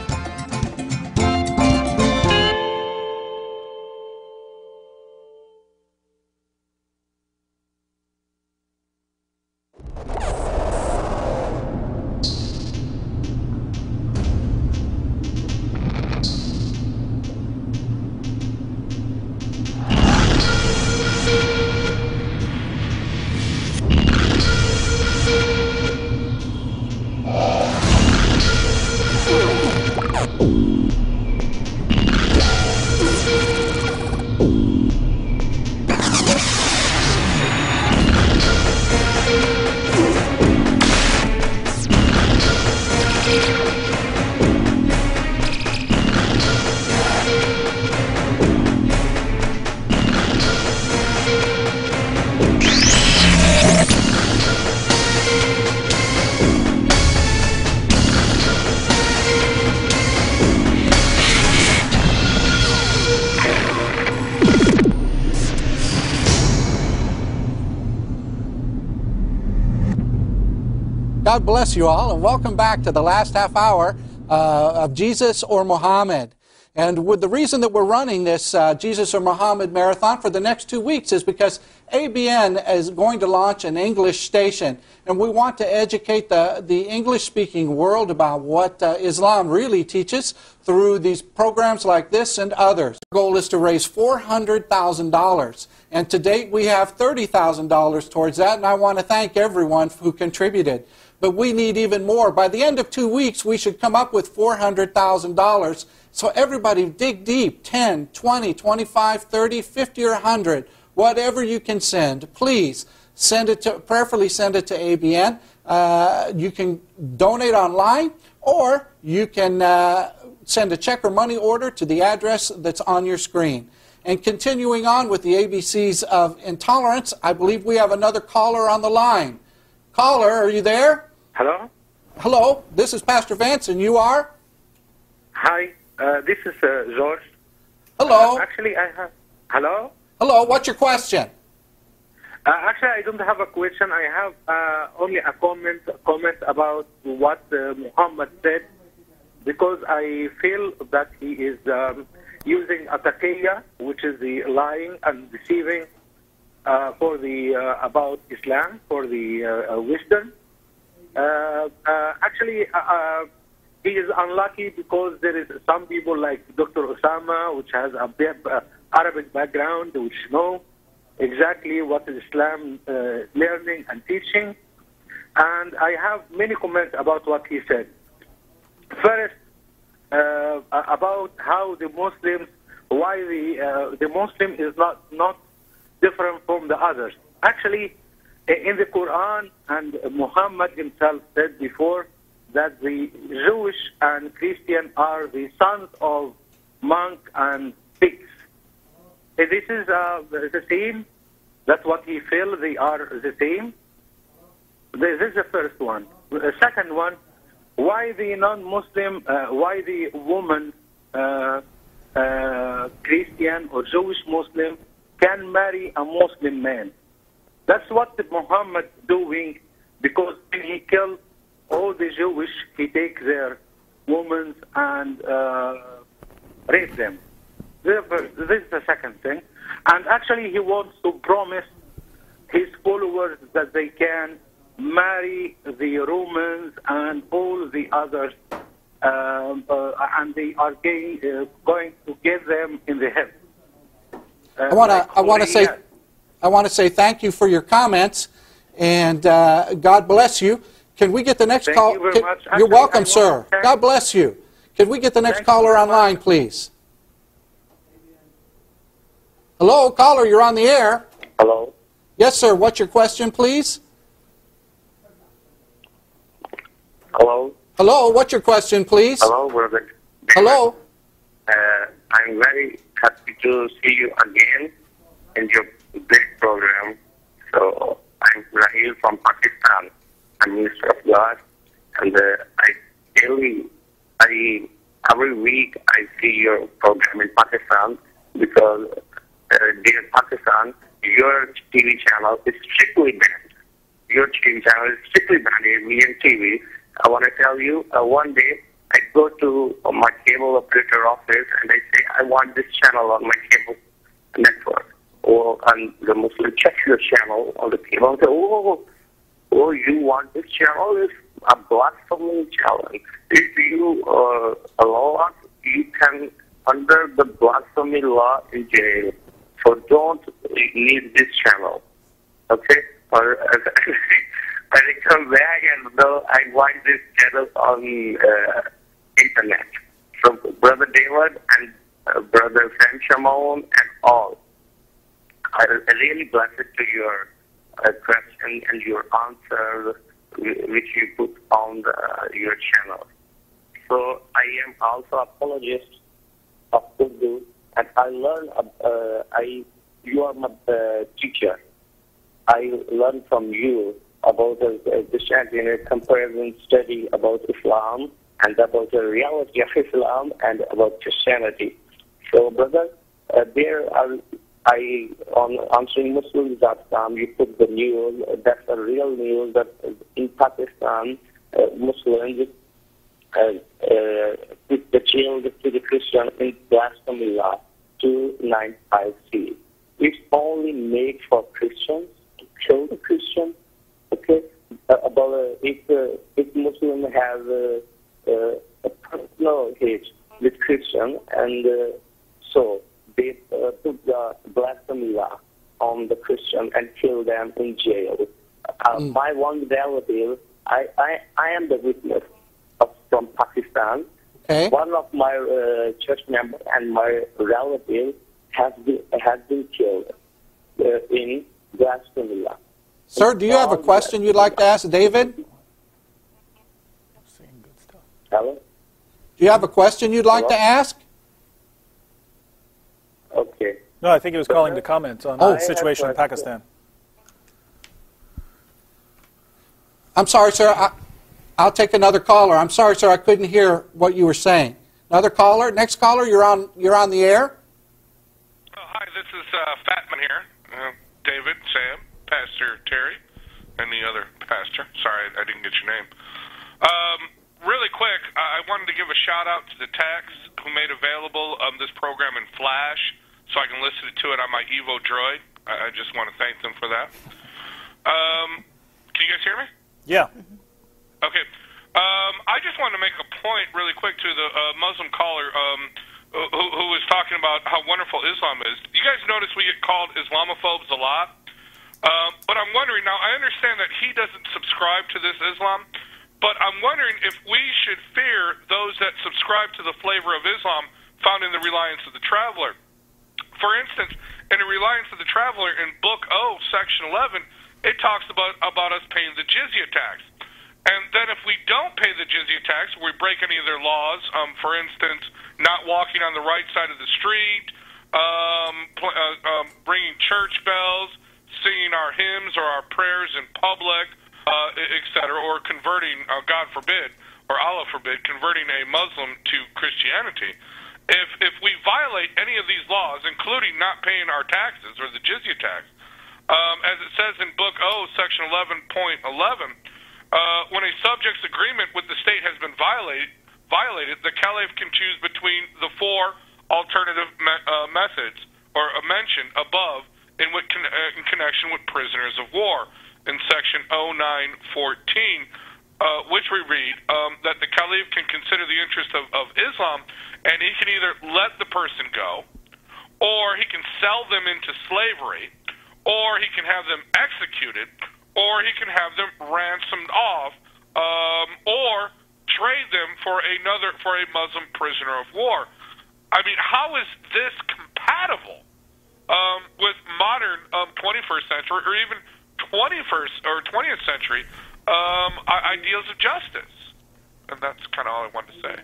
God bless you all, and welcome back to the last half hour of Jesus or Muhammad. And with the reason that we're running this Jesus or Muhammad marathon for the next 2 weeks is because ABN is going to launch an English station, and we want to educate the English-speaking world about what Islam really teaches through these programs like this and others. Our goal is to raise $400,000, and to date we have $30,000 towards that, and I want to thank everyone who contributed. But we need even more. By the end of 2 weeks, we should come up with $400,000. So everybody dig deep, 10, 20, 25, 30, 50, or 100, whatever you can send. Please send it to, prayerfully send it to ABN. You can donate online, or you can send a check or money order to the address that's on your screen. And continuing on with the ABCs of intolerance, I believe we have another caller on the line. Caller, are you there? Hello? Hello, this is Pastor Vance, and you are? Hi, this is George. Hello. Actually, I have... Hello? Hello, what's your question? Actually, I don't have a question. I have only a comment about what Muhammad said, because I feel that he is using a taqiyya, which is the lying and deceiving for the about Islam, for the wisdom. Actually, he is unlucky because there is some people like Dr. Osama, which has a Arabic background, which know exactly what is Islam learning and teaching. And I have many comments about what he said. First, about how the Muslims, why the Muslim is not different from the others. Actually, in the Quran, and Muhammad himself said before that the Jewish and Christian are the sons of monk and pigs. This is the same. That's what he feels. They are the same. This is the first one. The second one, why the non-Muslim, why the woman, Christian or Jewish Muslim, can marry a Muslim man. That's what Muhammad doing, because when he killed all the Jewish, he take their women and rape them. This is the second thing. And actually he wants to promise his followers that they can marry the Romans and all the others, and they are going to get them in the heaven. I want to say thank you for your comments, and God bless you. Can we get the next call? Thank you very much. You're welcome, sir. God bless you. Can we get the next caller online, please? Hello, caller, you're on the air. Hello. Yes, sir. What's your question, please? Hello. Hello. What's your question, please? Hello, brother. Hello. I'm very happy to see you again in your great program. So I'm Rahul from Pakistan. I'm Minister of God, and every week I see your program in Pakistan, because dear Pakistan, your TV channel is strictly banned. Your TV channel is strictly banned in Indian TV. I want to tell you, one day I go to my cable operator office and I say, I want this channel on my cable network. And the Muslim checks your channel on the cable and say, oh, you want this channel? It's a blasphemy channel. If you allow us, you can, under the blasphemy law, in jail. So don't need this channel. Okay? Or when I come back and I watch this channel on internet. So Brother David and Brother Sam Shimon and all. I really blessed to your question and your answer which you put on your channel. So I am also apologist of Urdu, and I learned, you are my teacher. I learned from you about the comparison study about Islam and about the reality of Islam and about Christianity. So, brother, there are, on answeringmuslims.com, you put the news, that's a real news, that in Pakistan, Muslims put the children to the Christian in blasphemy law 295C. It's only made for Christians to kill the Christian. Okay, if Muslim has a personal hate with Christian, and so they put the blasphemy law on the Christian and kill them in jail. My one relative, I am the witness from Pakistan. Okay. One of my church members and my relative has been killed in blasphemy law. Sir, do you have a question you'd like to ask David? Hello? Do you have a question you'd like to ask? Okay. No, I think he was calling to comment on the situation in Pakistan. I'm sorry, sir. I'll take another caller. I'm sorry, sir. I couldn't hear what you were saying. Another caller. Next caller. You're on the air. Hi, this is Fatman here. David, Sam, Pastor Terry, and the other pastor. Sorry, I didn't get your name. Really quick, I wanted to give a shout out to the techs who made available this program in Flash, so I can listen to it on my Evo Droid. I just want to thank them for that. Can you guys hear me? Yeah. Okay. I just wanted to make a point really quick to the Muslim caller who was talking about how wonderful Islam is. You guys notice we get called Islamophobes a lot? But I'm wondering now, I understand that he doesn't subscribe to this Islam, But I'm wondering if we should fear those that subscribe to the flavor of Islam found in the Reliance of the Traveler. For instance, in the Reliance of the Traveler in Book O, Section 11, it talks about us paying the jizya tax. And then if we don't pay the jizya tax, we break any of their laws, for instance, not walking on the right side of the street, ringing church bells, singing our hymns or our prayers in public, etc., or converting, God forbid, or Allah forbid, converting a Muslim to Christianity. If we violate any of these laws, including not paying our taxes or the jizya tax, as it says in Book O, Section 11.11, when a subject's agreement with the state has been violated, the caliph can choose between the four alternative methods or mentioned above in connection with prisoners of war. In Section 0914, which we read that the caliph can consider the interest of Islam, and he can either let the person go, or he can sell them into slavery, or he can have them executed, or he can have them ransomed off, or trade them for a Muslim prisoner of war. I mean, how is this compatible with modern 21st century or even 21st or 20th century ideals of justice? And that's kind of all I wanted to say.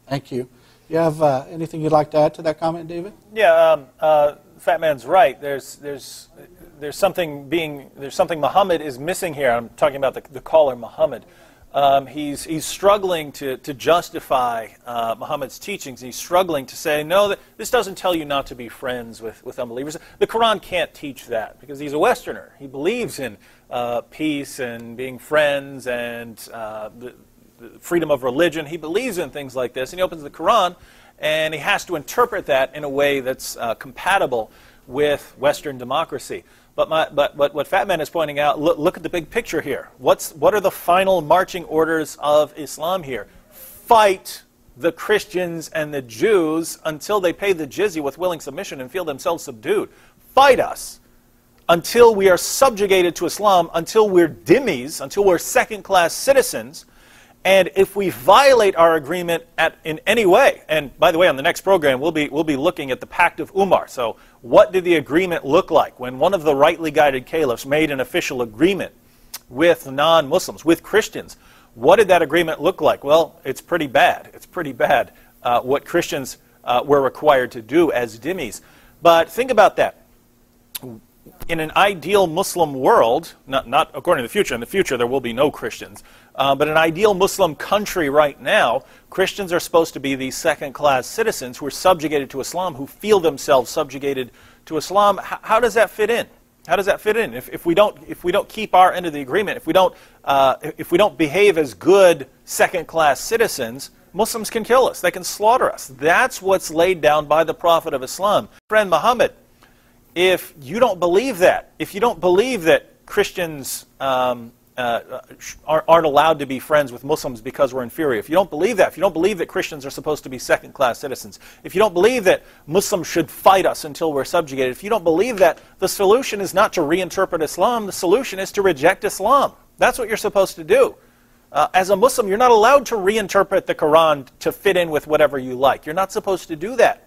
Thank you. You have anything you'd like to add to that comment, David? Yeah, Fat Man's right. There's something Muhammad is missing here. I'm talking about the caller Muhammad. He's struggling to justify Muhammad's teachings. He's struggling to say, no, that this doesn't tell you not to be friends with unbelievers. The Quran can't teach that because he's a Westerner. He believes in peace and being friends and the freedom of religion. He believes in things like this. And he opens the Quran and he has to interpret that in a way that's compatible with Western democracy. But what Fat Man is pointing out, look at the big picture here. What are the final marching orders of Islam here? Fight the Christians and the Jews until they pay the jizya with willing submission and feel themselves subdued. Fight us until we are subjugated to Islam, until we're dhimmis, until we're second-class citizens. And if we violate our agreement in any way, and by the way, on the next program, we'll be looking at the Pact of Umar. So what did the agreement look like when one of the rightly guided caliphs made an official agreement with non-Muslims, with Christians? What did that agreement look like? Well, it's pretty bad. It's pretty bad what Christians were required to do as dhimmis. But think about that. In an ideal Muslim world, not according to the future, in the future there will be no Christians, but an ideal Muslim country right now, Christians are supposed to be these second-class citizens who are subjugated to Islam, who feel themselves subjugated to Islam. How does that fit in? How does that fit in? If we don't keep our end of the agreement, if we don't behave as good second-class citizens, Muslims can kill us. They can slaughter us. That's what's laid down by the Prophet of Islam. Friend Muhammad, if you don't believe that, if you don't believe that Christians aren't allowed to be friends with Muslims because we're inferior, if you don't believe that, if you don't believe that Christians are supposed to be second-class citizens, if you don't believe that Muslims should fight us until we're subjugated, if you don't believe that, the solution is not to reinterpret Islam, the solution is to reject Islam. That's what you're supposed to do. As a Muslim, you're not allowed to reinterpret the Quran to fit in with whatever you like. You're not supposed to do that.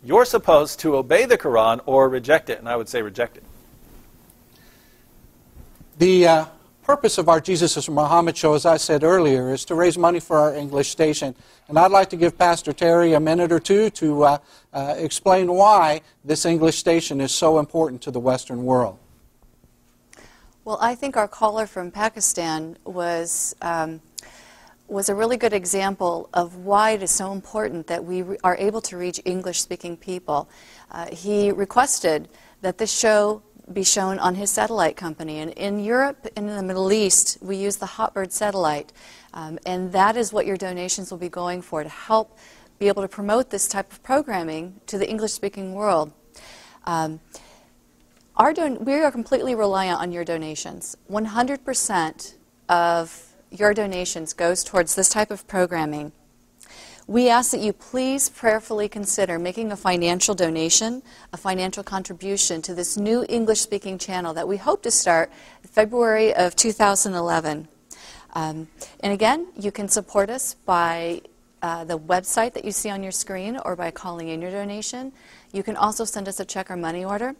You're supposed to obey the Quran or reject it, and I would say reject it. The purpose of our Jesus is Muhammad show, as I said earlier, is to raise money for our English station. And I'd like to give Pastor Terry a minute or two to explain why this English station is so important to the Western world. Well, I think our caller from Pakistan was a really good example of why it is so important that we are able to reach English-speaking people. He requested that this show be shown on his satellite company. And in Europe and in the Middle East, we use the Hotbird satellite. And that is what your donations will be going for, to help be able to promote this type of programming to the English-speaking world. We are completely reliant on your donations. 100% of your donations goes towards this type of programming. We ask that you please prayerfully consider making a financial donation, a financial contribution to this new English-speaking channel that we hope to start in February of 2011. And again, you can support us by the website that you see on your screen or by calling in your donation. You can also send us a check or money order.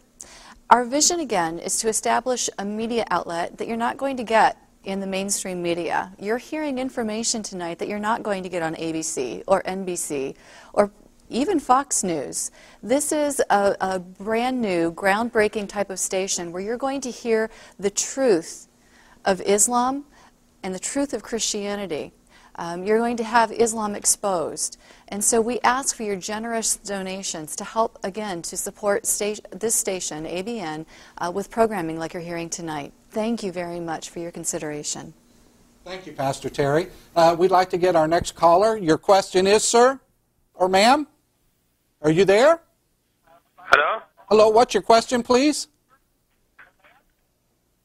Our vision, again, is to establish a media outlet that you're not going to get in the mainstream media. You're hearing information tonight that you're not going to get on ABC or NBC or even Fox News. This is a brand new, groundbreaking type of station where you're going to hear the truth of Islam and the truth of Christianity. You're going to have Islam exposed. And so we ask for your generous donations to help, again, to support this station, ABN, with programming like you're hearing tonight. Thank you very much for your consideration. Thank you, Pastor Terry. We'd like to get our next caller. Your question is, sir or ma'am? Are you there? Hello? Hello, what's your question, please?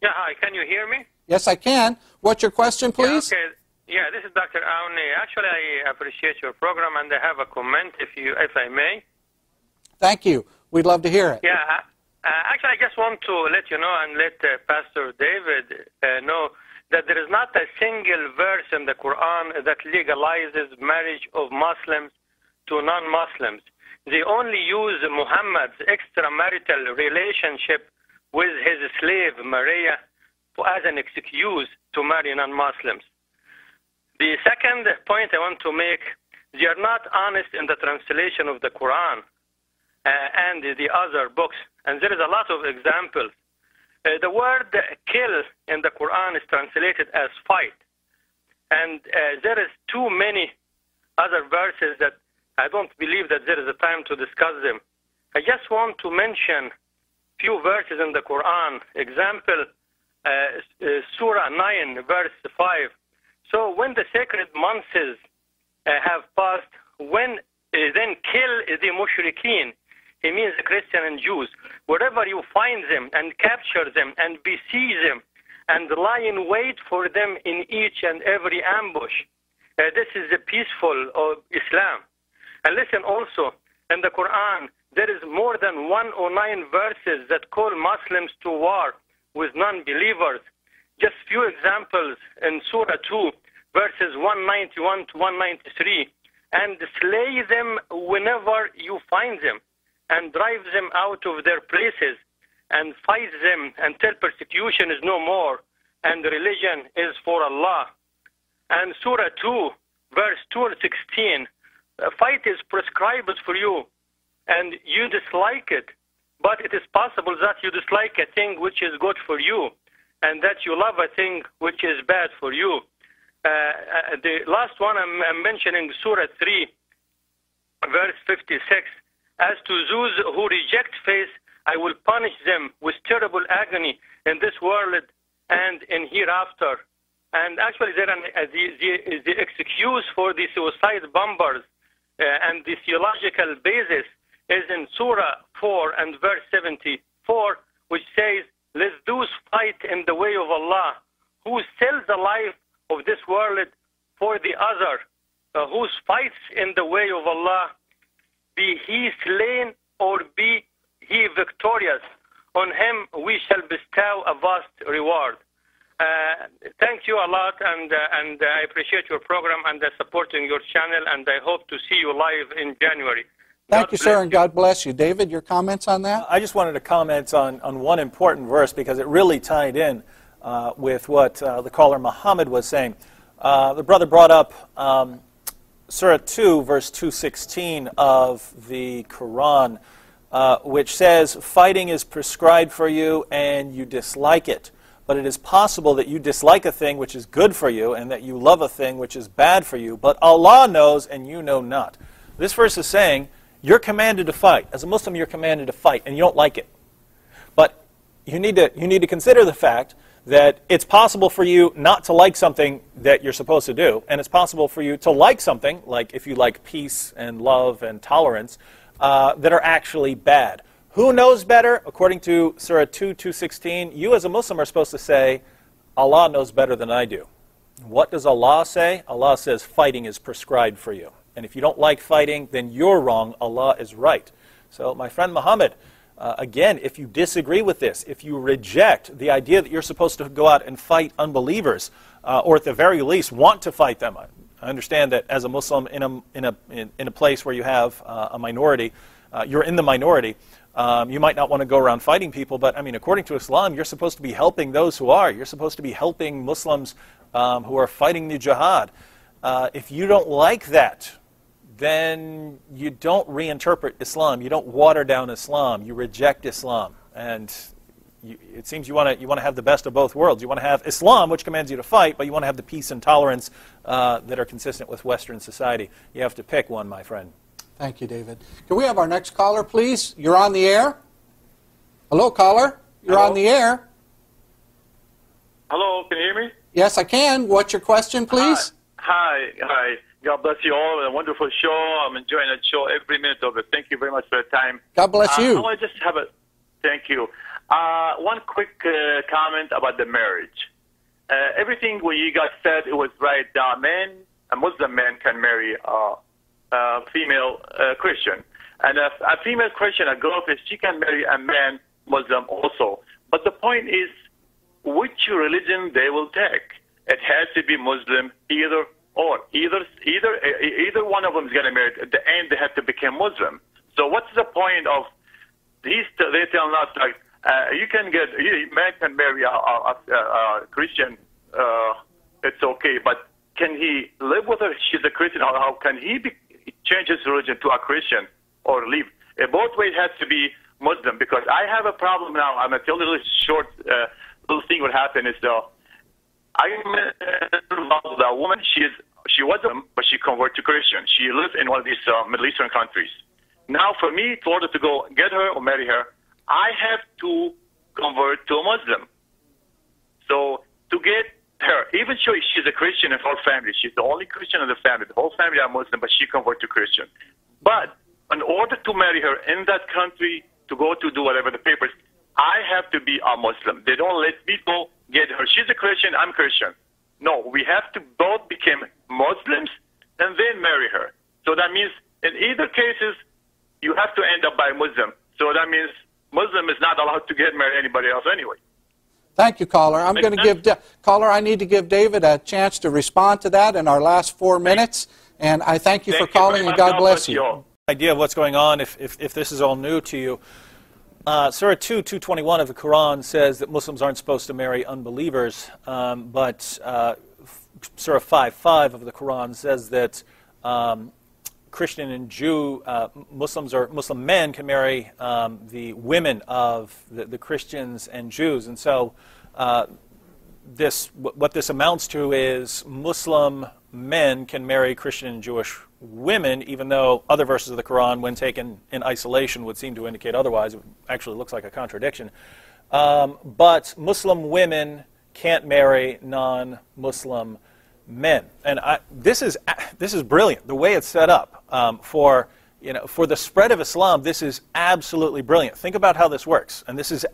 Yeah, hi, can you hear me? Yes, I can. What's your question, please? Yeah, okay. Yeah, this is Dr. Aouni. Actually, I appreciate your program, and I have a comment, if I may. Thank you. We'd love to hear it. Yeah, actually, I just want to let you know and let Pastor David know that there is not a single verse in the Quran that legalizes marriage of Muslims to non-Muslims. They only use Muhammad's extramarital relationship with his slave, Maria, as an excuse to marry non-Muslims. The second point I want to make, they are not honest in the translation of the Quran and the other books. And there is a lot of examples. The word kill in the Quran is translated as fight. And there is too many other verses that I don't believe that there is a time to discuss them. I just want to mention few verses in the Quran. Example, Surah 9, verse 5. So when the sacred months have passed, then kill the mushrikeen. He means the Christian and Jews. Wherever you find them and capture them and besiege them and lie in wait for them in each and every ambush. This is the peaceful of Islam. And listen also, in the Quran, there is more than 109 verses that call Muslims to war with non-believers. Just few examples in Surah 2, verses 191 to 193. And slay them whenever you find them, and drive them out of their places, and fight them until persecution is no more, and religion is for Allah. And Surah 2, verse 216, fight is prescribed for you, and you dislike it, but it is possible that you dislike a thing which is good for you, and that you love a thing which is bad for you. The last one I'm mentioning, Surah 3, verse 56. As to those who reject faith, I will punish them with terrible agony in this world and in hereafter. And actually, the excuse for the suicide bombers and the theological basis is in Surah 4 and verse 74, which says, let those fight in the way of Allah, who sell the life of this world for the other, whose fights in the way of Allah, be he slain or be he victorious, on him we shall bestow a vast reward. Thank you a lot, and I appreciate your program and supporting your channel, and I hope to see you live in January. Thank you, sir, and God bless you. David, your comments on that? I just wanted to comment on one important verse because it really tied in with what the caller Muhammad was saying. The brother brought up Surah 2, verse 216 of the Quran, which says, fighting is prescribed for you and you dislike it. But it is possible that you dislike a thing which is good for you and that you love a thing which is bad for you. But Allah knows and you know not. This verse is saying, you're commanded to fight. As a Muslim, you're commanded to fight, and you don't like it. But you need to consider the fact that it's possible for you not to like something that you're supposed to do, and it's possible for you to like something, like if you like peace and love and tolerance, that are actually bad. Who knows better? According to Surah 2, 216, you as a Muslim are supposed to say, Allah knows better than I do. What does Allah say? Allah says fighting is prescribed for you. And if you don't like fighting, then you're wrong. Allah is right. So my friend Muhammad, again, if you disagree with this, if you reject the idea that you're supposed to go out and fight unbelievers, or at the very least want to fight them. I understand that as a Muslim in a place where you have a minority, you're in the minority. You might not want to go around fighting people, but I mean, according to Islam, you're supposed to be helping those who are. You're supposed to be helping Muslims who are fighting the jihad. If you don't like that, then you don't reinterpret Islam. You don't water down Islam. You reject Islam, and it seems you want to have the best of both worlds. You want to have Islam, which commands you to fight, but you want to have the peace and tolerance that are consistent with Western society. You have to pick one, my friend. Thank you, David. Can we have our next caller, please? You're on the air. Hello, caller. You're on the air. Hello, can you hear me? Yes, I can. What's your question, please? Hi. God bless you all. A wonderful show. I'm enjoying the show every minute of it. Thank you very much for your time. God bless you. I want to just have a thank you. One quick comment about the marriage. Everything what you guys said, it was right. A Muslim man can marry a female Christian. And a female Christian, a girl, she can marry a man Muslim also. But the point is, which religion they will take. It has to be Muslim, either one of them is going to marry. At the end, they have to become Muslim. So what's the point of these? They tell us like man can marry a Christian. It's okay, but can he live with her? She's a Christian. How can he change his religion to a Christian or leave? Both ways has to be Muslim, because I have a problem now. I'm going to tell you a little short little thing. What happened is I met a woman. She was a Muslim, but she converted to Christian. She lives in one of these Middle Eastern countries. Now, for me, in order to go get her or marry her, I have to convert to a Muslim. So to get her, even though she's a Christian in her family, she's the only Christian in the family. The whole family are Muslim, but she converted to Christian. But in order to marry her in that country, to go to do whatever the papers, I have to be a Muslim. They don't let me go get her. She's a Christian, I'm Christian. No, we have to both become Muslims and then marry her. So that means in either cases, you have to end up by Muslim. So that means Muslim is not allowed to get married anybody else anyway. Thank you, caller. I'm going to give caller. I need to give David a chance to respond to that in our last 4 minutes. And I thank you for calling, and God bless you. Idea of what's going on if this is all new to you. Surah 2:221 of the Quran says that Muslims aren't supposed to marry unbelievers, but Surah 5:5 of the Quran says that Christian and Jew Muslims or Muslim men can marry the women of the Christians and Jews, and so what this amounts to is Muslim men can marry Christian and Jewish women, even though other verses of the Quran, when taken in isolation, would seem to indicate otherwise. It actually looks like a contradiction. But Muslim women can't marry non-Muslim men, and this is brilliant. The way it's set up for the spread of Islam, this is absolutely brilliant. Think about how this works, and this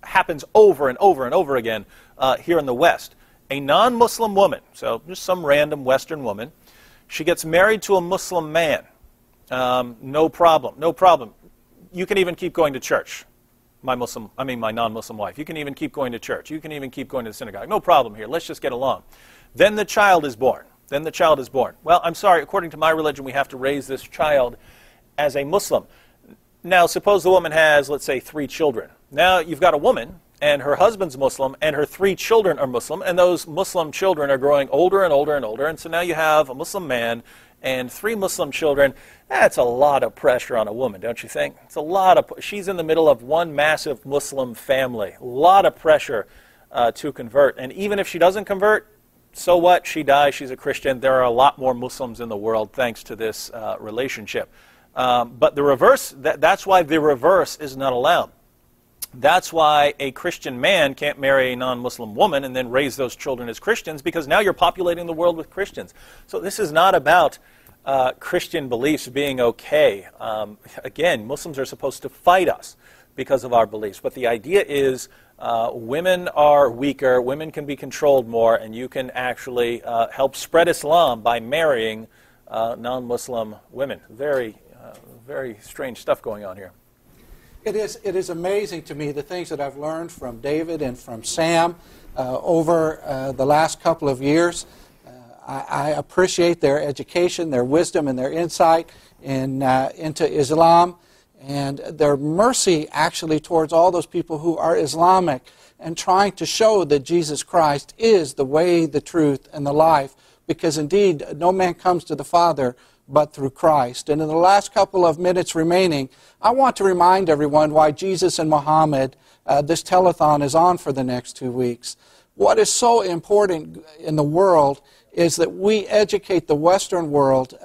happens over and over and over again here in the West. A non-Muslim woman, so just some random Western woman, she gets married to a Muslim man. No problem. You can even keep going to church. My non-Muslim wife. You can even keep going to church. You can even keep going to the synagogue. No problem here. Let's just get along. Then the child is born. Well, I'm sorry. According to my religion, we have to raise this child as a Muslim. Now, suppose the woman has, let's say, 3 children. Now, you've got a woman, and her husband's Muslim, and her 3 children are Muslim, and those Muslim children are growing older and older and older, and so now you have a Muslim man and 3 Muslim children. That's a lot of pressure on a woman, don't you think? It's a lot of. She's in the middle of one massive Muslim family. A lot of pressure to convert, and even if she doesn't convert, so what? She dies, she's a Christian. There are a lot more Muslims in the world thanks to this relationship. But the reverse, that's why the reverse is not allowed. That's why a Christian man can't marry a non-Muslim woman and then raise those children as Christians, because now you're populating the world with Christians. So this is not about Christian beliefs being okay. Again, Muslims are supposed to fight us because of our beliefs. But the idea is women are weaker, women can be controlled more, and you can actually help spread Islam by marrying non-Muslim women. Very strange stuff going on here. It is amazing to me the things that I've learned from David and from Sam over the last couple of years. I appreciate their education, their wisdom, and their insight into Islam, and their mercy actually towards all those people who are Islamic and trying to show that Jesus Christ is the way, the truth, and the life, because indeed no man comes to the Father but through Christ. And in the last couple of minutes remaining, I want to remind everyone why Jesus and Muhammad, this telethon is on for the next 2 weeks. What is so important in the world is that we educate the Western world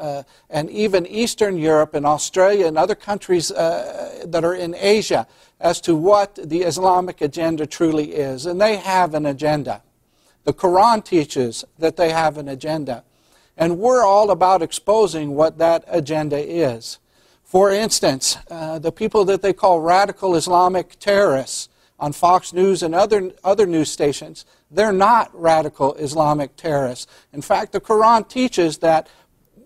and even Eastern Europe and Australia and other countries that are in Asia as to what the Islamic agenda truly is. And they have an agenda. The Quran teaches that they have an agenda. And we're all about exposing what that agenda is. For instance, the people that they call radical Islamic terrorists on Fox News and other news stations, they're not radical Islamic terrorists. In fact, the Quran teaches that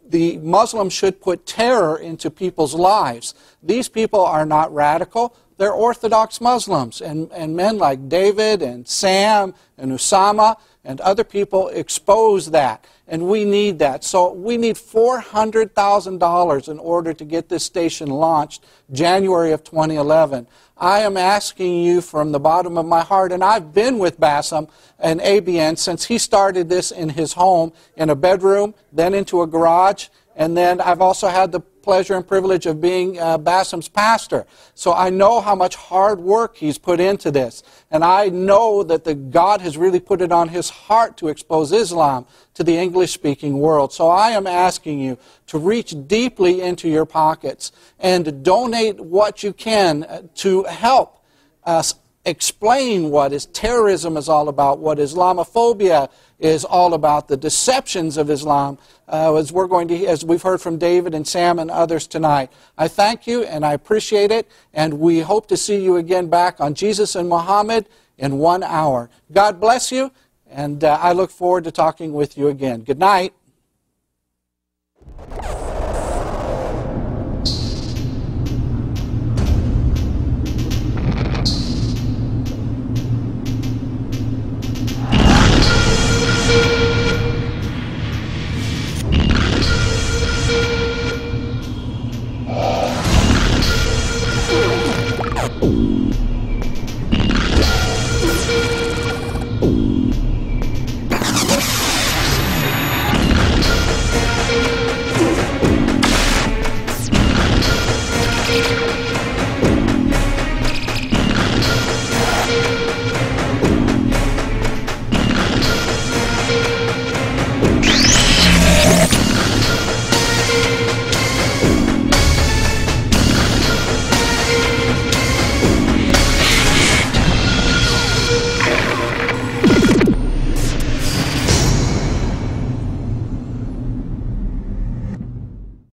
the Muslims should put terror into people's lives. These people are not radical. They're Orthodox Muslims. And men like David and Sam and Usama and other people expose that. And we need that. So we need $400,000 in order to get this station launched January of 2011. I am asking you from the bottom of my heart, and I've been with Bassam and ABN since he started this in his home, in a bedroom, then into a garage, and then I've also had the pleasure and privilege of being Bassam's pastor. So I know how much hard work he's put into this, and I know that God has really put it on his heart to expose Islam to the English-speaking world. So I am asking you to reach deeply into your pockets and donate what you can to help us explain what terrorism is all about, what Islamophobia is all about, the deceptions of Islam, as we've heard from David and Sam and others tonight. I thank you and I appreciate it, and we hope to see you again back on Jesus and Muhammad in 1 hour. God bless you, and I look forward to talking with you again. Good night.